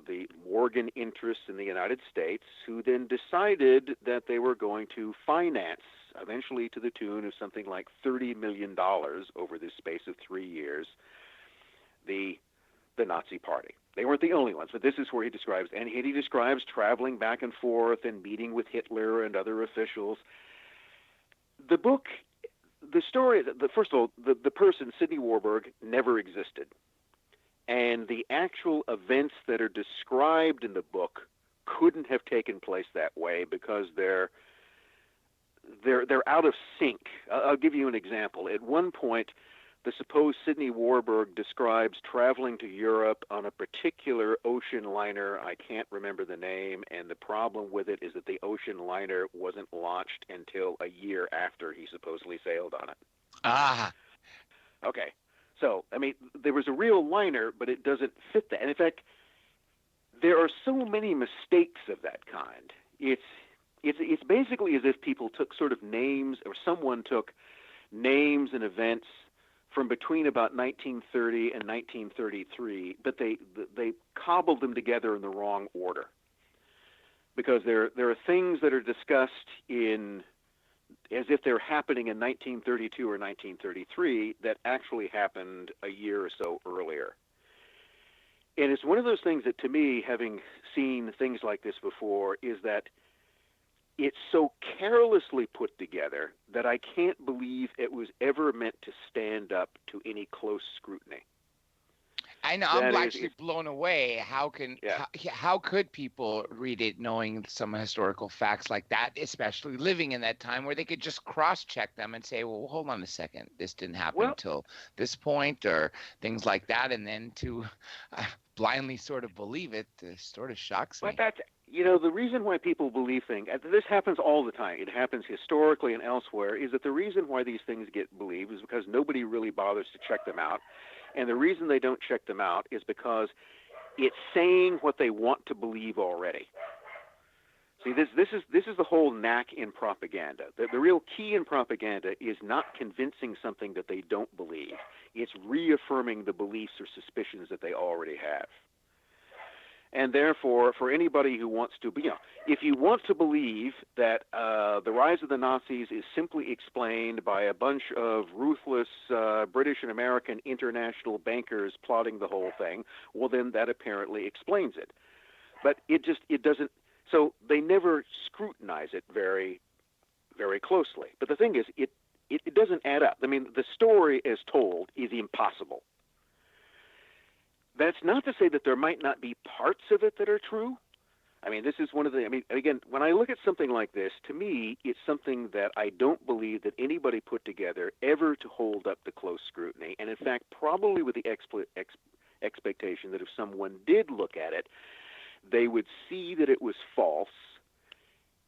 Speaker 7: the Morgan interests in the United States, who then decided that they were going to finance, eventually to the tune of something like $30 million over the space of 3 years, the Nazi Party. They weren't the only ones, but this is where he describes, and he describes traveling back and forth and meeting with Hitler and other officials. The book, the story, first of all, the person, Sidney Warburg, never existed. And the actual events that are described in the book couldn't have taken place that way because they're out of sync. I'll give you an example. At one point, the supposed Sidney Warburg describes traveling to Europe on a particular ocean liner. I can't remember the name, and the problem with it is that the ocean liner wasn't launched until a year after he supposedly sailed on it.
Speaker 6: Ah.
Speaker 7: Okay. So, I mean, there was a real liner, but it doesn't fit that. And in fact, there are so many mistakes of that kind. It's basically as if people took sort of names, or someone took names and events from between about 1930 and 1933, but they cobbled them together in the wrong order. Because there are things that are discussed in as if they're happening in 1932 or 1933 that actually happened a year or so earlier. And it's one of those things that, to me, having seen things like this before, is that it's so carelessly put together that I can't believe it was ever meant to stand up to any close scrutiny.
Speaker 6: I know, I'm actually blown away. How could people read it knowing some historical facts like that, especially living in that time where they could just cross-check them and say, well, hold on a second, this didn't happen until this point, or things like that, and then to blindly sort of believe it sort of shocks me.
Speaker 7: But that's, the reason why people believe things, this happens all the time, it happens historically and elsewhere, is that the reason why these things get believed is because nobody really bothers to check them out. And the reason they don't check them out is because it's saying what they want to believe already. See, this is the whole knack in propaganda. The real key in propaganda is not convincing something that they don't believe. It's reaffirming the beliefs or suspicions that they already have. And therefore, for anybody who wants to, if you want to believe that the rise of the Nazis is simply explained by a bunch of ruthless British and American international bankers plotting the whole thing, well, then that apparently explains it. But it doesn't. So they never scrutinize it very, very closely. But the thing is, it doesn't add up. I mean, the story as told is impossible. That's not to say that there might not be parts of it that are true. I mean, this is one of the, again, when I look at something like this, to me, it's something that I don't believe that anybody put together ever to hold up to close scrutiny. And in fact, probably with the expectation that if someone did look at it, they would see that it was false,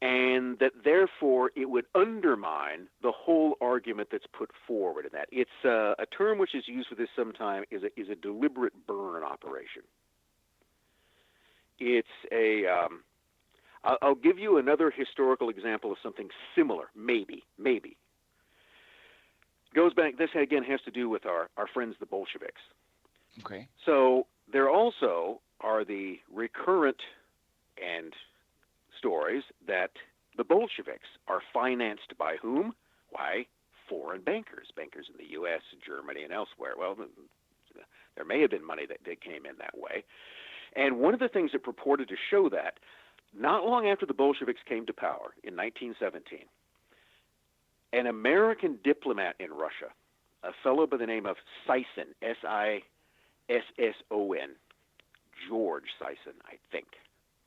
Speaker 7: and that therefore it would undermine the whole argument that's put forward in that. It's a term which is used for this sometime is a deliberate burn operation. It's I'll give you another historical example of something similar, maybe. Goes back, this again has to do with our friends the Bolsheviks.
Speaker 6: Okay.
Speaker 7: So there also are the recurrent and stories that the Bolsheviks are financed by whom? Why, foreign bankers in the U.S., Germany, and elsewhere. Well, there may have been money that came in that way. And one of the things that purported to show that, not long after the Bolsheviks came to power in 1917, an American diplomat in Russia, a fellow by the name of Sisson, Sisson, George Sisson, I think.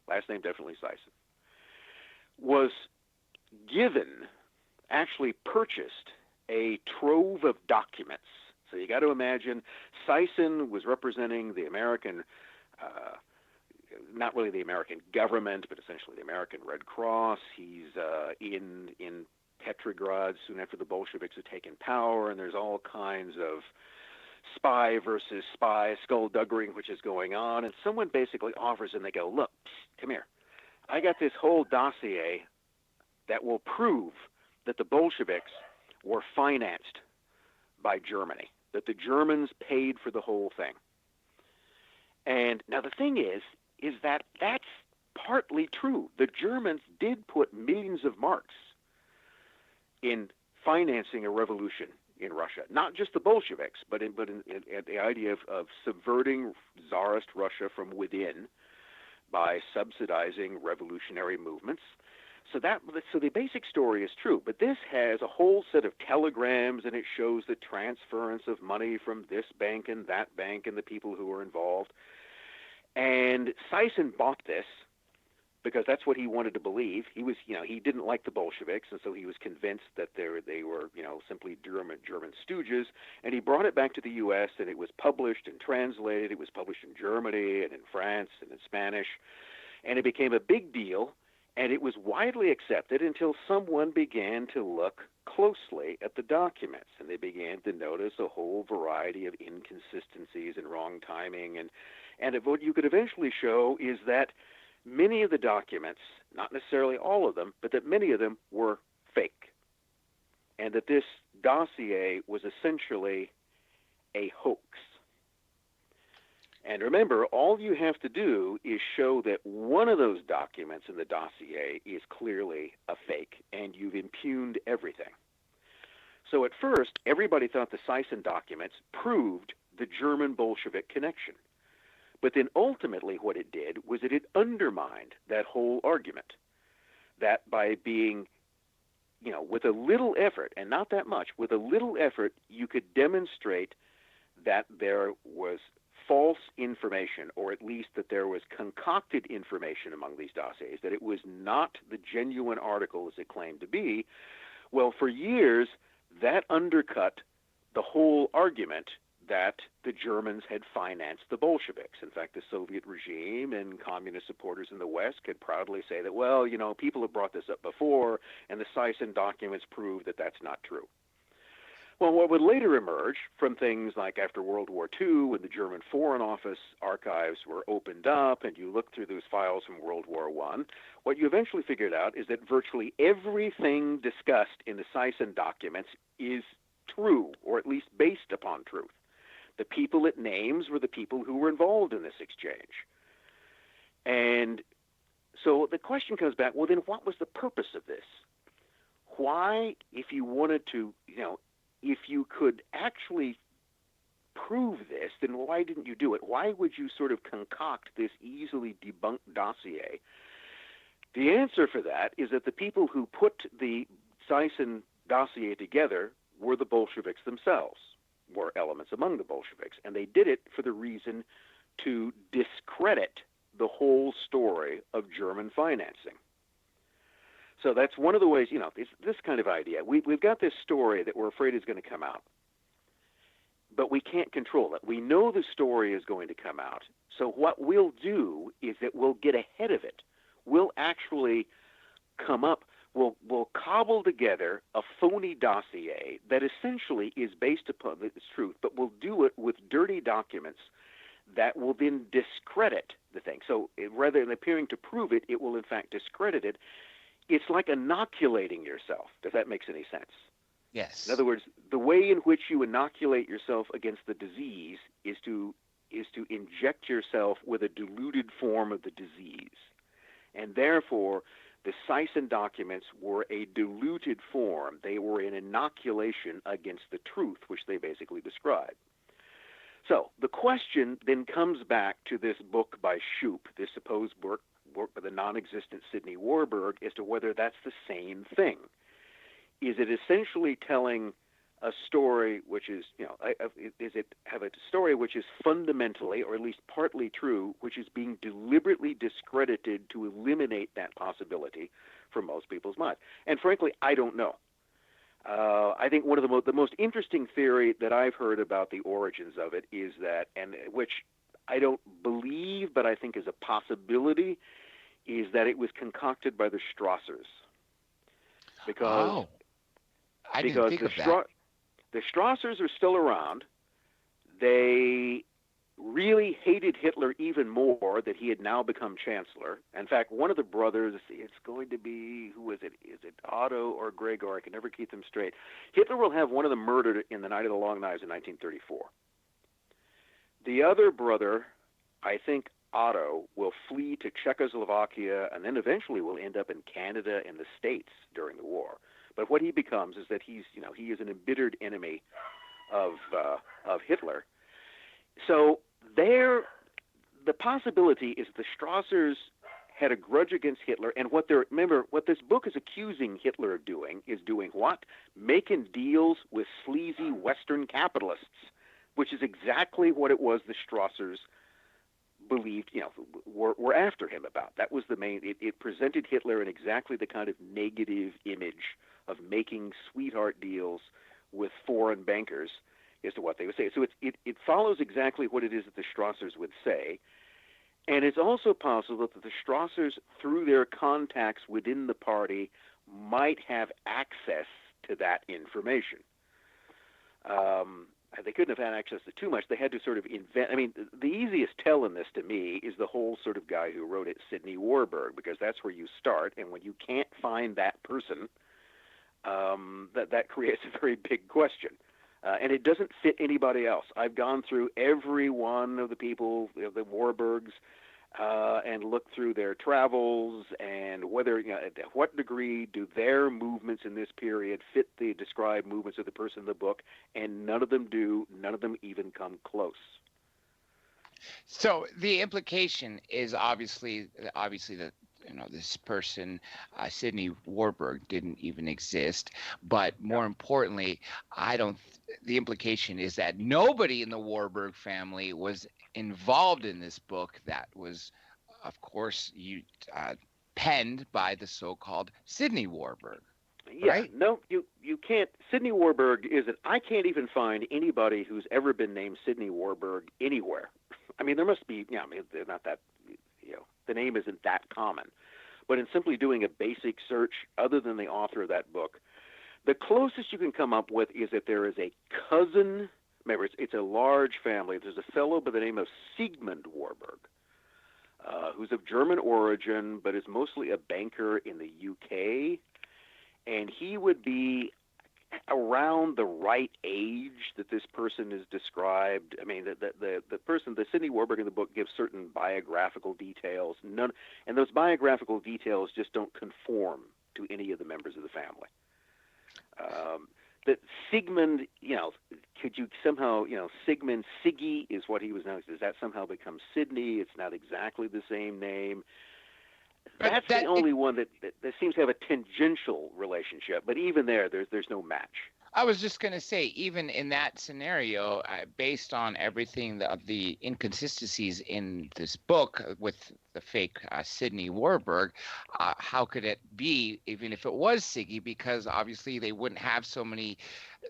Speaker 7: Last name definitely Sisson. Was actually purchased a trove of documents. So you got to imagine Sisson was representing the American, not really the American government, but essentially the American Red Cross. He's in Petrograd soon after the Bolsheviks had taken power, and there's all kinds of spy versus spy skullduggery which is going on. And someone basically offers, and they go, look, come here. I got this whole dossier that will prove that the Bolsheviks were financed by Germany, that the Germans paid for the whole thing. And now the thing is that that's partly true. The Germans did put millions of marks in financing a revolution in Russia. Not just the Bolsheviks, but in the idea of subverting Tsarist Russia from within by subsidizing revolutionary movements. So the basic story is true, but this has a whole set of telegrams, and it shows the transference of money from this bank and that bank and the people who were involved. And Sisson bought this because that's what he wanted to believe. He was, he didn't like the Bolsheviks, and so he was convinced that they were, simply German stooges. And he brought it back to the U.S., and it was published and translated. It was published in Germany and in France and in Spanish, and it became a big deal. And it was widely accepted until someone began to look closely at the documents, and they began to notice a whole variety of inconsistencies and wrong timing. And what you could eventually show is that many of the documents, not necessarily all of them, but that many of them were fake, and that this dossier was essentially a hoax. And remember, all you have to do is show that one of those documents in the dossier is clearly a fake, and you've impugned everything. So at first, everybody thought the Sisson documents proved the German Bolshevik connection. But then ultimately what it did was that it undermined that whole argument, that by being, with a little effort, and not that much, with a little effort, you could demonstrate that there was false information, or at least that there was concocted information among these dossiers, that it was not the genuine article as it claimed to be. Well, for years, that undercut the whole argument that the Germans had financed the Bolsheviks. In fact, the Soviet regime and communist supporters in the West could proudly say that, well, people have brought this up before, and the Sisson documents prove that that's not true. Well, what would later emerge from things like after World War II, when the German Foreign Office archives were opened up and you look through those files from World War I, what you eventually figured out is that virtually everything discussed in the Sisson documents is true, or at least based upon truth. The people it names were the people who were involved in this exchange. And so the question comes back, well, then what was the purpose of this? Why, if you wanted to, if you could actually prove this, then why didn't you do it? Why would you sort of concoct this easily debunked dossier? The answer for that is that the people who put the Sisson dossier together were the Bolsheviks themselves, were elements among the Bolsheviks, and they did it for the reason to discredit the whole story of German financing. So that's one of the ways, this kind of idea. We've got this story that we're afraid is going to come out, but we can't control it. We know the story is going to come out. So what we'll do is that we'll get ahead of it. We'll actually come up, we'll cobble together a phony dossier that essentially is based upon its truth, but we'll do it with dirty documents that will then discredit the thing. So rather than appearing to prove it, it will in fact discredit it. It's like inoculating yourself, if that makes any sense.
Speaker 6: Yes.
Speaker 7: In other words, the way in which you inoculate yourself against the disease is to inject yourself with a diluted form of the disease. And therefore, the Sisson documents were a diluted form. They were an inoculation against the truth, which they basically describe. So the question then comes back to this book by Shoup, this supposed work by the non-existent Sidney Warburg, as to whether that's the same thing. Is it essentially telling a story which is, is it have a story which is fundamentally, or at least partly true, which is being deliberately discredited to eliminate that possibility from most people's minds? And frankly, I don't know. I think one of the most interesting theory that I've heard about the origins of it is that, and which I don't believe, but I think is a possibility, is that it was concocted by the Strassers. Because
Speaker 6: I didn't think of that.
Speaker 7: The Strassers are still around. They really hated Hitler even more that he had now become chancellor. In fact, one of the brothers, it's going to be, who is it? Is it Otto or Gregor? I can never keep them straight. Hitler will have one of them murdered in the Night of the Long Knives in 1934. The other brother, I think Otto, will flee to Czechoslovakia and then eventually will end up in Canada and the States during the war. But what he becomes is that he is an embittered enemy of Hitler. So the possibility is the Strassers had a grudge against Hitler, and what this book is accusing Hitler of doing is doing what? Making deals with sleazy Western capitalists, which is exactly what it was the Strassers believed, were after him about. That was the main. It presented Hitler in exactly the kind of negative image of making sweetheart deals with foreign bankers, as to what they would say. So it follows exactly what it is that the Strassers would say. And it's also possible that the Strassers, through their contacts within the party, might have access to that information. They couldn't have had access to too much. They had to sort of invent. I mean, the easiest tell in this to me is the whole sort of guy who wrote it, Sidney Warburg, because that's where you start. And when you can't find that person, that creates a very big question. And it doesn't fit anybody else. I've gone through every one of the people, the Warburgs, and looked through their travels and whether, to what degree do their movements in this period fit the described movements of the person in the book, and none of them do. None of them even come close.
Speaker 6: So the implication is obviously that this person, Sidney Warburg, didn't even exist. But more importantly, the implication is that nobody in the Warburg family was involved in this book that was, of course, penned by the so-called Sidney Warburg.
Speaker 7: Yeah,
Speaker 6: right?
Speaker 7: No, you can't. Sidney Warburg isn't. I can't even find anybody who's ever been named Sidney Warburg anywhere. I mean, there must be. They're not that. The name isn't that common. But in simply doing a basic search, other than the author of that book, the closest you can come up with is that there is a cousin. Remember, it's a large family. There's a fellow by the name of Sigmund Warburg, who's of German origin, but is mostly a banker in the UK. And he would be around the right age that this person is described. I mean, the person, the Sidney Warburg in the book, gives certain biographical details. And those biographical details just don't conform to any of the members of the family. That Sigmund, could you somehow, Sigmund, Siggy is what he was known as. Does that somehow become Sidney? It's not exactly the same name. That's the only one that seems to have a tangential relationship. But even there's no match.
Speaker 6: I was just going to say, even in that scenario, based on everything, the inconsistencies in this book with the fake Sidney Warburg, how could it be, even if it was Siggy? Because obviously they wouldn't have so many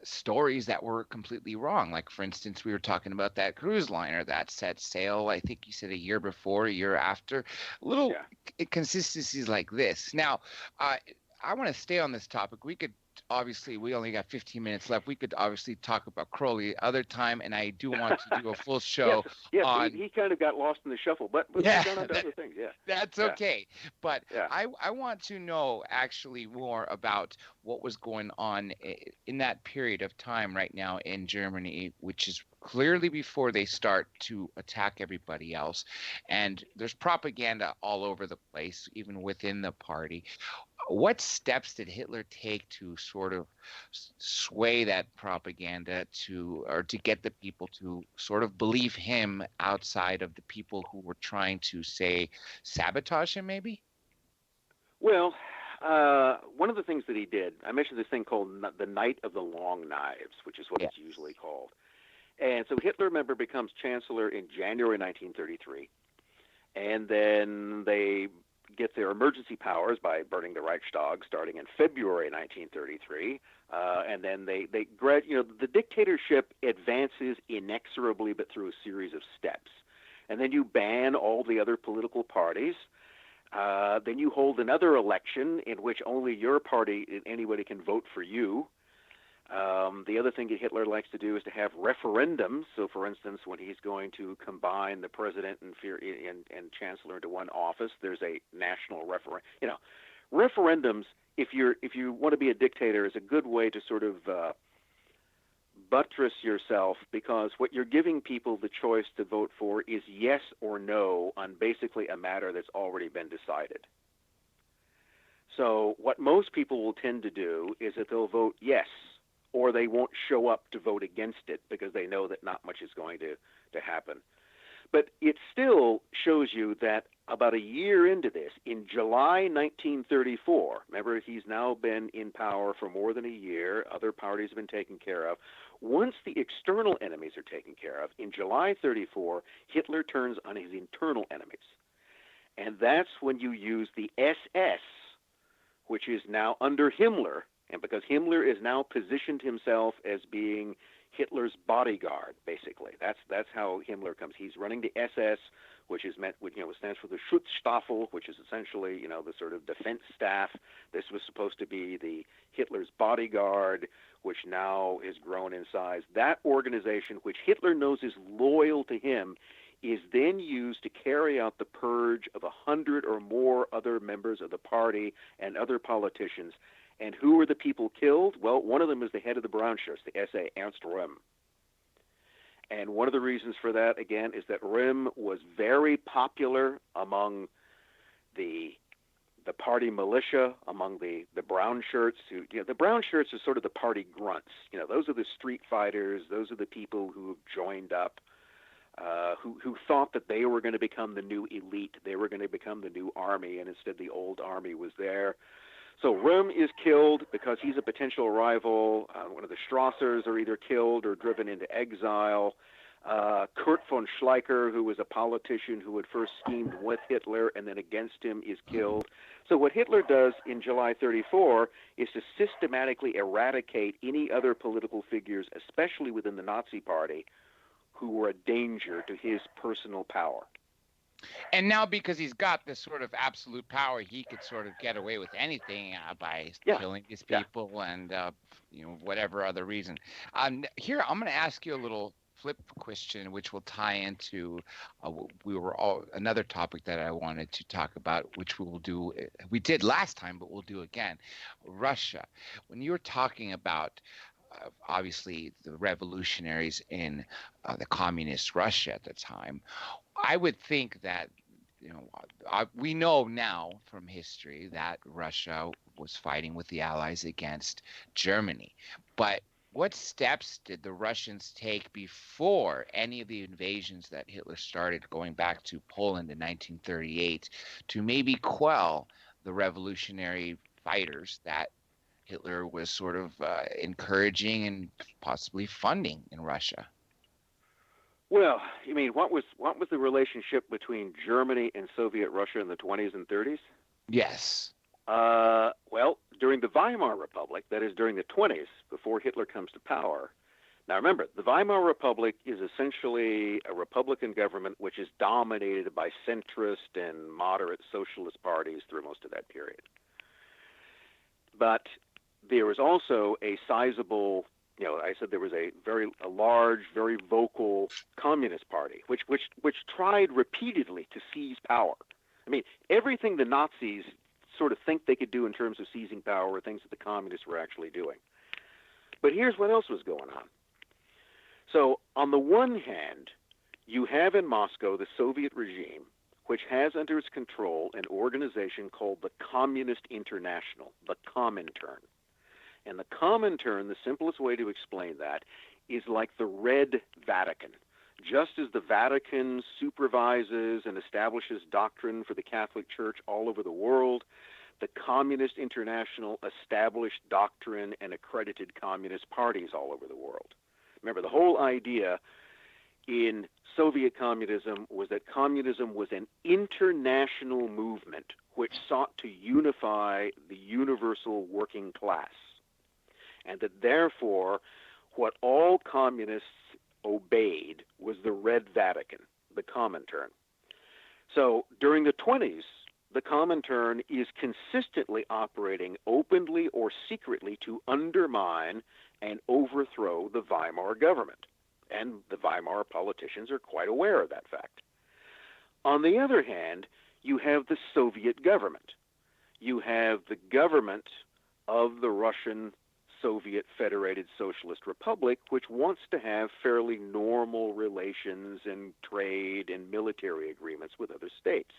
Speaker 6: stories that were completely wrong. Like, for instance, we were talking about that cruise liner that set sail, I think you said a year before, a year after. Little inconsistencies like this. Now, I want to stay on this topic. Obviously, we only got 15 minutes left. We could obviously talk about Crowley other time, and I do want to do a full show.
Speaker 7: Yes,
Speaker 6: on...
Speaker 7: he kind of got lost in the shuffle, but we've gone on to other things. Yeah,
Speaker 6: that's okay. But I want to know actually more about what was going on in that period of time right now in Germany, which is clearly before they start to attack everybody else. And there's propaganda all over the place, even within the party. What steps did Hitler take to sort of sway that propaganda to get the people to sort of believe him outside of the people who were trying to, say, sabotage him, maybe?
Speaker 7: Well, one of the things that he did, I mentioned this thing called the Night of the Long Knives, which is what it's usually called. And so Hitler, remember, becomes chancellor in January 1933. And then they get their emergency powers by burning the Reichstag starting in February 1933. And then the dictatorship advances inexorably, but through a series of steps. And then you ban all the other political parties. Then you hold another election in which only your party, anybody can vote for you. The other thing that Hitler likes to do is to have referendums. So, for instance, when he's going to combine the president and chancellor into one office, there's a national referendum. Referendums, if you want to be a dictator, is a good way to sort of buttress yourself, because what you're giving people the choice to vote for is yes or no on basically a matter that's already been decided. So what most people will tend to do is that they'll vote yes, or they won't show up to vote against it because they know that not much is going to happen. But it still shows you that about a year into this, in July 1934, remember he's now been in power for more than a year, other parties have been taken care of. Once the external enemies are taken care of, in July 34, Hitler turns on his internal enemies. And that's when you use the SS, which is now under Himmler, and because Himmler has now positioned himself as being Hitler's bodyguard, basically. That's how Himmler comes. He's running the SS, which is meant, stands for the Schutzstaffel, which is essentially, the sort of defense staff. This was supposed to be the Hitler's bodyguard, which now is grown in size. That organization, which Hitler knows is loyal to him, is then used to carry out the purge of 100 or more other members of the party and other politicians. And who were the people killed? Well, one of them is the head of the Brown Shirts, the SA, Ernst Röhm. And one of the reasons for that, again, is that Röhm was very popular among the party militia, among the Brown Shirts. The Brown Shirts are sort of the party grunts. Those are the street fighters. Those are the people who have joined up, who thought that they were going to become the new elite. They were going to become the new army, and instead the old army was there. So Röhm is killed because he's a potential rival. One of the Strassers are either killed or driven into exile. Kurt von Schleicher, who was a politician who had first schemed with Hitler and then against him, is killed. So what Hitler does in July 34 is to systematically eradicate any other political figures, especially within the Nazi Party, who were a danger to his personal power.
Speaker 6: And now, because he's got this sort of absolute power, he could sort of get away with anything by killing these people and whatever other reason. Here, I'm going to ask you a little flip question, which will tie into another topic that I wanted to talk about, which we did last time, but we'll do again. Russia. When you were talking about obviously the revolutionaries in the communist Russia at the time, I would think that, we know now from history that Russia was fighting with the Allies against Germany. But what steps did the Russians take before any of the invasions that Hitler started going back to Poland in 1938 to maybe quell the revolutionary fighters that Hitler was sort of encouraging and possibly funding in Russia?
Speaker 7: Well, you mean what was the relationship between Germany and Soviet Russia in the 20s and 30s?
Speaker 6: Yes.
Speaker 7: Well, during the Weimar Republic, that is during the 20s, before Hitler comes to power. Now remember, the Weimar Republic is essentially a Republican government which is dominated by centrist and moderate socialist parties through most of that period. But there was also a sizable, I said there was a large, very vocal communist party, which tried repeatedly to seize power. I mean, everything the Nazis sort of think they could do in terms of seizing power were things that the communists were actually doing. But here's what else was going on. So on the one hand, you have in Moscow the Soviet regime, which has under its control an organization called the Communist International, the Comintern. And the Comintern, the simplest way to explain that, is like the Red Vatican. Just as the Vatican supervises and establishes doctrine for the Catholic Church all over the world, the Communist International established doctrine and accredited communist parties all over the world. Remember, the whole idea in Soviet communism was that communism was an international movement which sought to unify the universal working class. And that therefore, what all communists obeyed was the Red Vatican, the Comintern. So during the 20s, the Comintern is consistently operating openly or secretly to undermine and overthrow the Weimar government. And the Weimar politicians are quite aware of that fact. On the other hand, you have the Soviet government. You have the government of the Russian Soviet Federated Socialist Republic, which wants to have fairly normal relations and trade and military agreements with other states.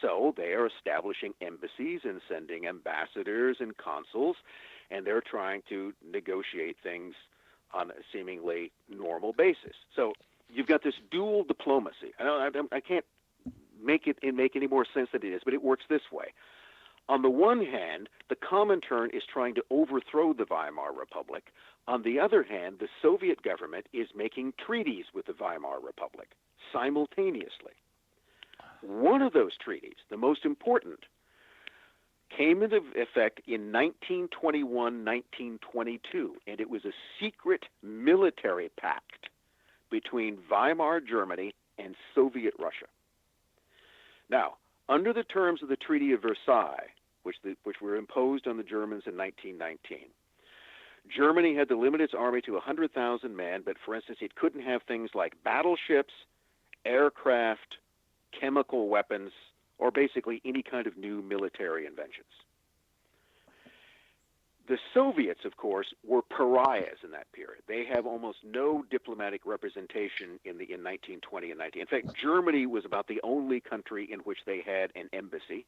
Speaker 7: So they are establishing embassies and sending ambassadors and consuls, and they're trying to negotiate things on a seemingly normal basis. So you've got this dual diplomacy. I can't make any more sense than it is, but it works this way. On the one hand, the Comintern is trying to overthrow the Weimar Republic. On the other hand, the Soviet government is making treaties with the Weimar Republic simultaneously. One of those treaties, the most important, came into effect in 1921, 1922, and it was a secret military pact between Weimar Germany and Soviet Russia. Now, under the terms of the Treaty of Versailles, which were imposed on the Germans in 1919, Germany had to limit its army to 100,000 men, but for instance, it couldn't have things like battleships, aircraft, chemical weapons, or basically any kind of new military inventions. The Soviets, of course, were pariahs in that period. They have almost no diplomatic representation in 1920 and 19. In fact, Germany was about the only country in which they had an embassy,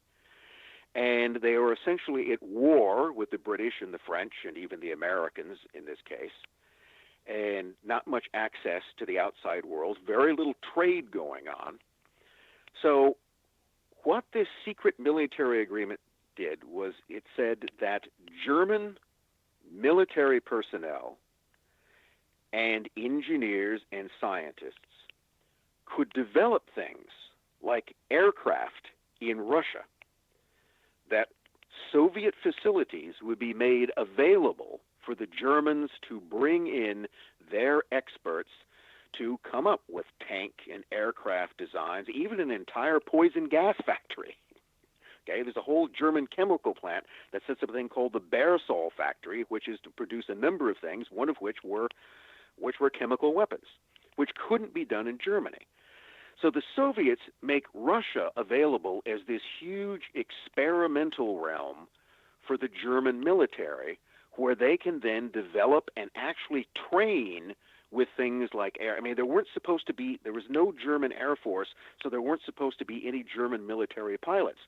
Speaker 7: and they were essentially at war with the British and the French and even the Americans in this case, and not much access to the outside world, very little trade going on. So what this secret military agreement did was it said that German military personnel and engineers and scientists could develop things like aircraft in Russia, that Soviet facilities would be made available for the Germans to bring in their experts to come up with tank and aircraft designs, even an entire poison gas factory. Okay, there's a whole German chemical plant that sets up a thing called the Bersol factory, which is to produce a number of things, one of which were chemical weapons, which couldn't be done in Germany. So the Soviets make Russia available as this huge experimental realm for the German military, where they can then develop and actually train with things like air. I mean, there was no German Air Force, so there weren't supposed to be any German military pilots.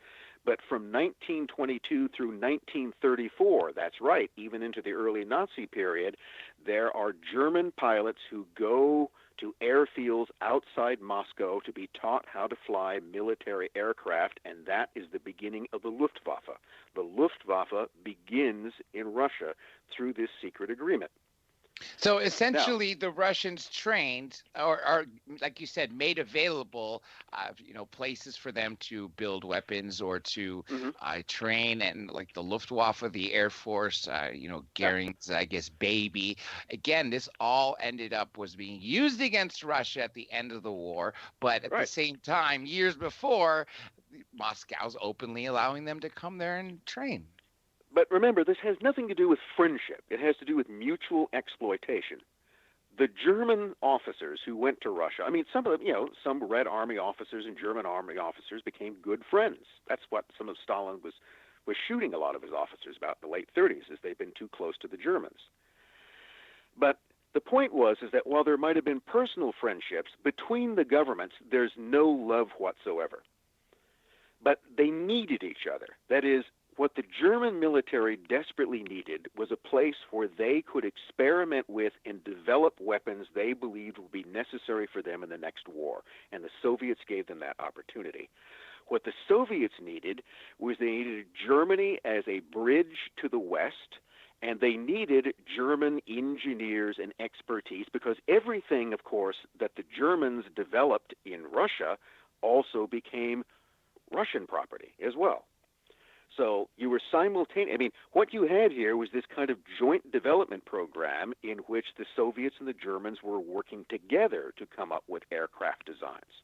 Speaker 7: But from 1922 through 1934, that's right, even into the early Nazi period, there are German pilots who go to airfields outside Moscow to be taught how to fly military aircraft, and that is the beginning of the Luftwaffe. The Luftwaffe begins in Russia through this secret agreement.
Speaker 6: So essentially, the Russians trained, or like you said, made available, places for them to build weapons or to train, and like the Luftwaffe, the Air Force, Goering's, I guess, baby. Again, this all was being used against Russia at the end of the war, but at the same time, years before, Moscow's openly allowing them to come there and train.
Speaker 7: But remember, this has nothing to do with friendship. It has to do with mutual exploitation. The German officers who went to Russia, I mean, some of them, some Red Army officers and German Army officers became good friends. That's what some of Stalin was shooting a lot of his officers about in the late 30s, is they've been too close to the Germans. But the point is that while there might have been personal friendships between the governments, there's no love whatsoever. But they needed each other. That is, what the German military desperately needed was a place where they could experiment with and develop weapons they believed would be necessary for them in the next war, and the Soviets gave them that opportunity. What the Soviets needed was they needed Germany as a bridge to the West, and they needed German engineers and expertise, because everything, of course, that the Germans developed in Russia also became Russian property as well. So you were what you had here was this kind of joint development program in which the Soviets and the Germans were working together to come up with aircraft designs,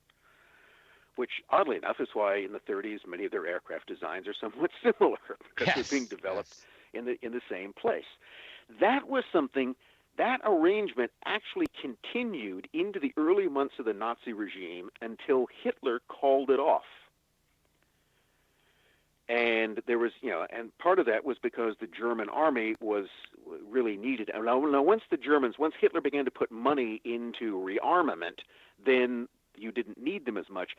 Speaker 7: which, oddly enough, is why in the 30s many of their aircraft designs are somewhat similar, because they're being developed in the same place. That arrangement actually continued into the early months of the Nazi regime until Hitler called it off. And there was, and part of that was because the German army was really needed. Now, once Hitler began to put money into rearmament, then you didn't need them as much.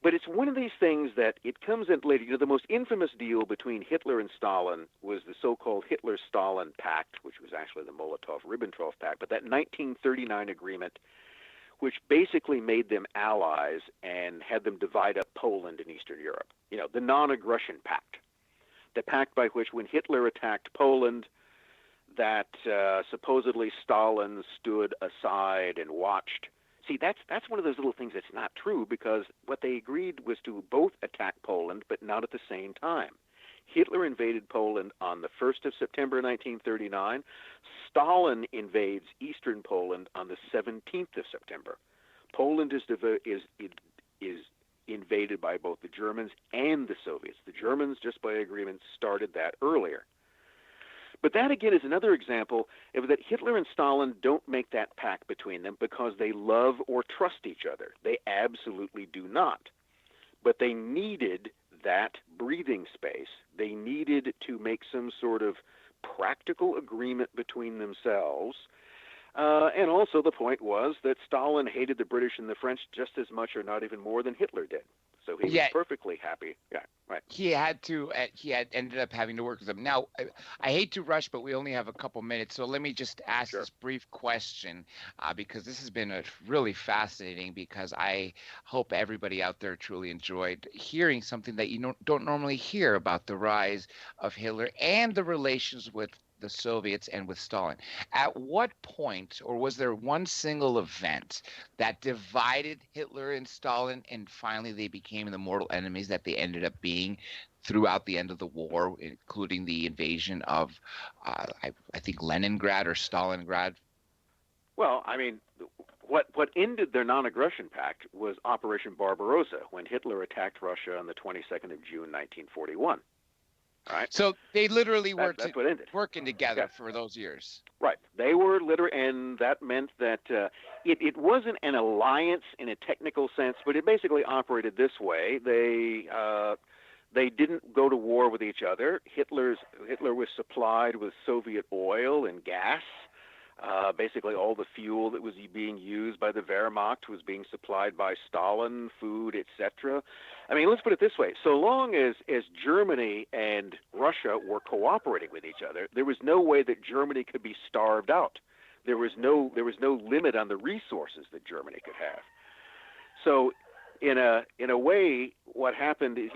Speaker 7: But it's one of these things that it comes in later. The most infamous deal between Hitler and Stalin was the so-called Hitler-Stalin pact, which was actually the Molotov-Ribbentrop pact. But that 1939 agreement, which basically made them allies and had them divide up Poland and Eastern Europe. The non-aggression pact. The pact by which when Hitler attacked Poland, that supposedly Stalin stood aside and watched. See, that's one of those little things that's not true, because what they agreed was to both attack Poland, but not at the same time. Hitler invaded Poland on the 1st of September 1939. Stalin invades eastern Poland on the 17th of September. Poland is invaded by both the Germans and the Soviets. The Germans, just by agreement, started that earlier. But that, again, is another example of that Hitler and Stalin don't make that pact between them because they love or trust each other. They absolutely do not. But they needed that breathing space. They needed to make some sort of practical agreement between themselves. And also the point was that Stalin hated the British and the French just as much or not even more than Hitler did. So he was perfectly happy. Yeah, right.
Speaker 6: He had ended up having to work with them. Now, I hate to rush, but we only have a couple minutes. So let me just ask this brief question, because this has been really fascinating, because I hope everybody out there truly enjoyed hearing something that you don't normally hear about the rise of Hitler and the relations with the Soviets and with Stalin. At what point, or was there one single event that divided Hitler and Stalin, and finally they became the mortal enemies that they ended up being throughout the end of the war, including the invasion of, I think, Leningrad or Stalingrad?
Speaker 7: Well, I mean, what ended their non-aggression pact was Operation Barbarossa, when Hitler attacked Russia on the 22nd of June, 1941. Right.
Speaker 6: So they literally were working together for those years.
Speaker 7: Right. They were literally, and that meant that it wasn't an alliance in a technical sense, but it basically operated this way. They didn't go to war with each other. Hitler was supplied with Soviet oil and gas. Basically, all the fuel that was being used by the Wehrmacht was being supplied by Stalin, food, etc. I mean, let's put it this way. So long as Germany and Russia were cooperating with each other, there was no way that Germany could be starved out. There was no limit on the resources that Germany could have. So in a way, what happened is,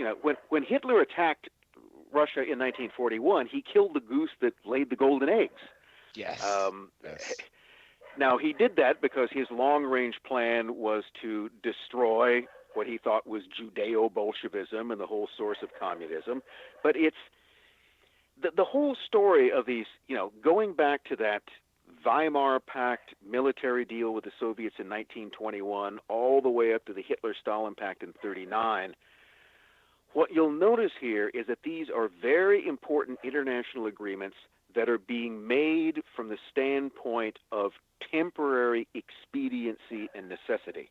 Speaker 7: when Hitler attacked Russia in 1941, he killed the goose that laid the golden eggs.
Speaker 6: Yes.
Speaker 7: Now, he did that because his long-range plan was to destroy what he thought was Judeo-Bolshevism and the whole source of communism. But it's the whole story of these, going back to that Weimar Pact military deal with the Soviets in 1921, all the way up to the Hitler-Stalin Pact in 1939, what you'll notice here is that these are very important international agreements that are being made from the standpoint of temporary expediency and necessity.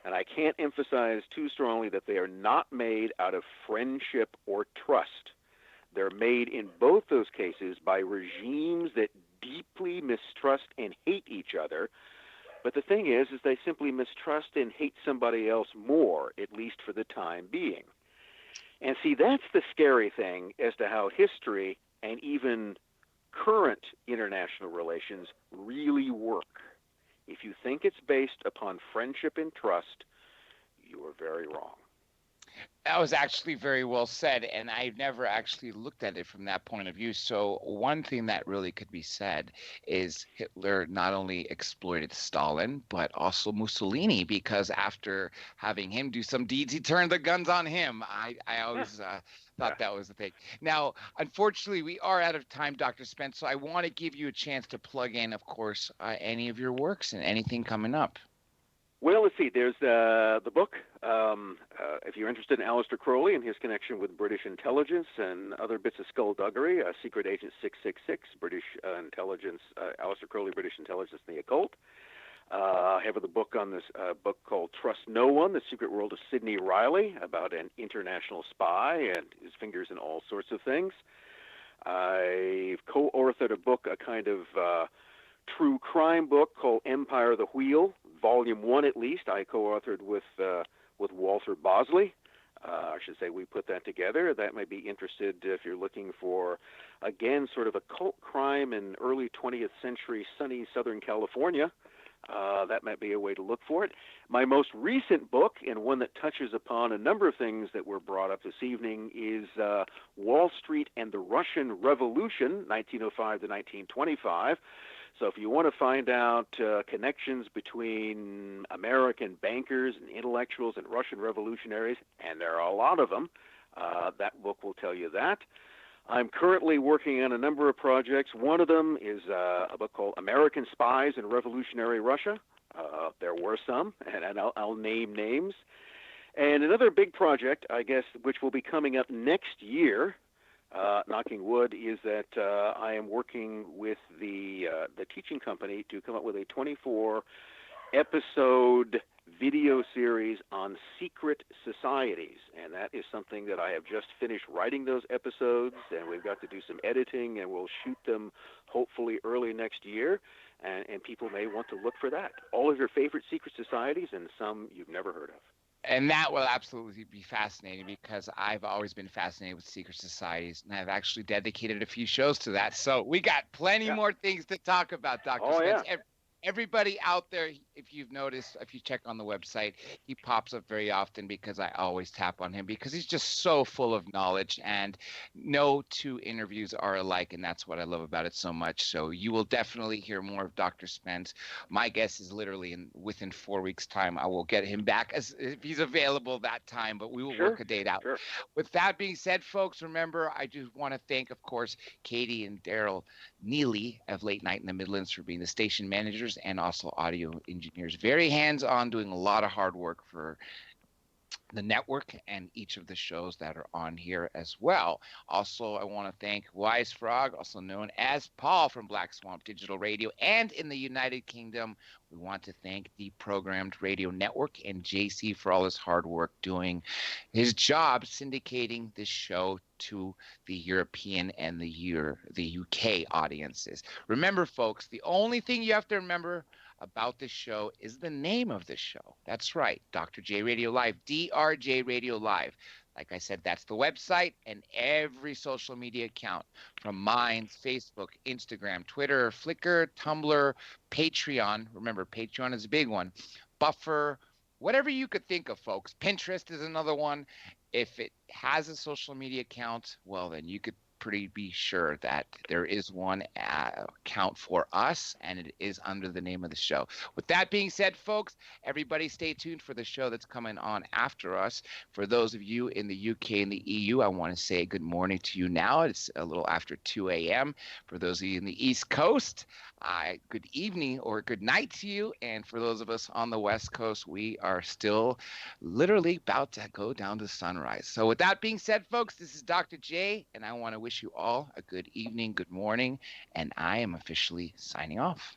Speaker 7: And I can't emphasize too strongly that they are not made out of friendship or trust. They're made in both those cases by regimes that deeply mistrust and hate each other. But the thing is they simply mistrust and hate somebody else more, at least for the time being. And see, that's the scary thing as to how history and even current international relations really work. If you think it's based upon friendship and trust, you are very wrong.
Speaker 6: That was actually very well said, and I've never actually looked at it from that point of view. So one thing that really could be said is Hitler not only exploited Stalin, but also Mussolini, because after having him do some deeds, he turned the guns on him. I always thought that was the thing. Now, unfortunately, we are out of time, Dr. Spence, so I want to give you a chance to plug in, of course, any of your works and anything coming up.
Speaker 7: Well, let's see. There's the book. If you're interested in Aleister Crowley and his connection with British intelligence and other bits of skullduggery, Secret Agent 666, British intelligence, Aleister Crowley, British intelligence and the occult. I have the book on this book called Trust No One, The Secret World of Sidney Riley, about an international spy and his fingers in all sorts of things. I've co-authored a book, a kind of true crime book called Empire of the Wheel, Volume 1 at least. I co-authored with with Walter Bosley. I should say we put that together. That might be interested if you're looking for, again, sort of occult crime in early 20th century sunny Southern California. That might be a way to look for it. My most recent book, and one that touches upon a number of things that were brought up this evening, is Wall Street and the Russian Revolution, 1905 to 1925. So if you want to find out connections between American bankers and intellectuals and Russian revolutionaries, and there are a lot of them, that book will tell you that. I'm currently working on a number of projects. One of them is a book called American Spies in Revolutionary Russia. There were some, and I'll name names. And another big project, I guess, which will be coming up next year, knocking wood, is that I am working with the teaching company to come up with a 24-episode video series on secret societies, and that is something that I have just finished writing those episodes, and we've got to do some editing, and we'll shoot them hopefully early next year, and people may want to look for that. All of your favorite secret societies and some you've never heard of.
Speaker 6: And that will absolutely be fascinating, because I've always been fascinated with secret societies, and I've actually dedicated a few shows to that. So we got plenty more things to talk about, Dr. Spence.
Speaker 7: Yeah.
Speaker 6: Everybody out there, if you've noticed, if you check on the website, he pops up very often because I always tap on him, because he's just so full of knowledge, and no two interviews are alike, and that's what I love about it so much. So you will definitely hear more of Dr. Spence. My guess is literally within 4 weeks' time, I will get him back if he's available that time, but we will work a date out.
Speaker 7: Sure.
Speaker 6: With that being said, folks, remember, I just want to thank, of course, Katie and Daryl Neely of Late Night in the Midlands for being the station managers and also audio engineers. Very hands-on, doing a lot of hard work for the network and each of the shows that are on here as well. Also, I want to thank Wise Frog, also known as Paul from Black Swamp Digital Radio, and in the United Kingdom, we want to thank the Programmed Radio Network and JC for all his hard work doing his job syndicating this show to the European and the UK audiences. Remember, folks, the only thing you have to remember about this show is the name of this show. That's right, Dr. J Radio Live, DRJ Radio Live. Like I said, that's the website and every social media account, from mine, Facebook, Instagram, Twitter, Flickr, Tumblr, Patreon. Remember, Patreon is a big one. Buffer, whatever you could think of, folks. Pinterest is another one. If it has a social media account, well, then you could pretty be sure that there is one account for us, and it is under the name of the show. With that being said, folks, everybody stay tuned for the show that's coming on after us. For those of you in the UK and the EU, I want to say good morning to you now. It's a little after 2 a.m. For those of you in the East Coast, good evening or good night to you. And for those of us on the West Coast, we are still literally about to go down to sunrise. So with that being said, folks, this is Dr. J, and I want to wish you all a good evening, good morning, and I am officially signing off.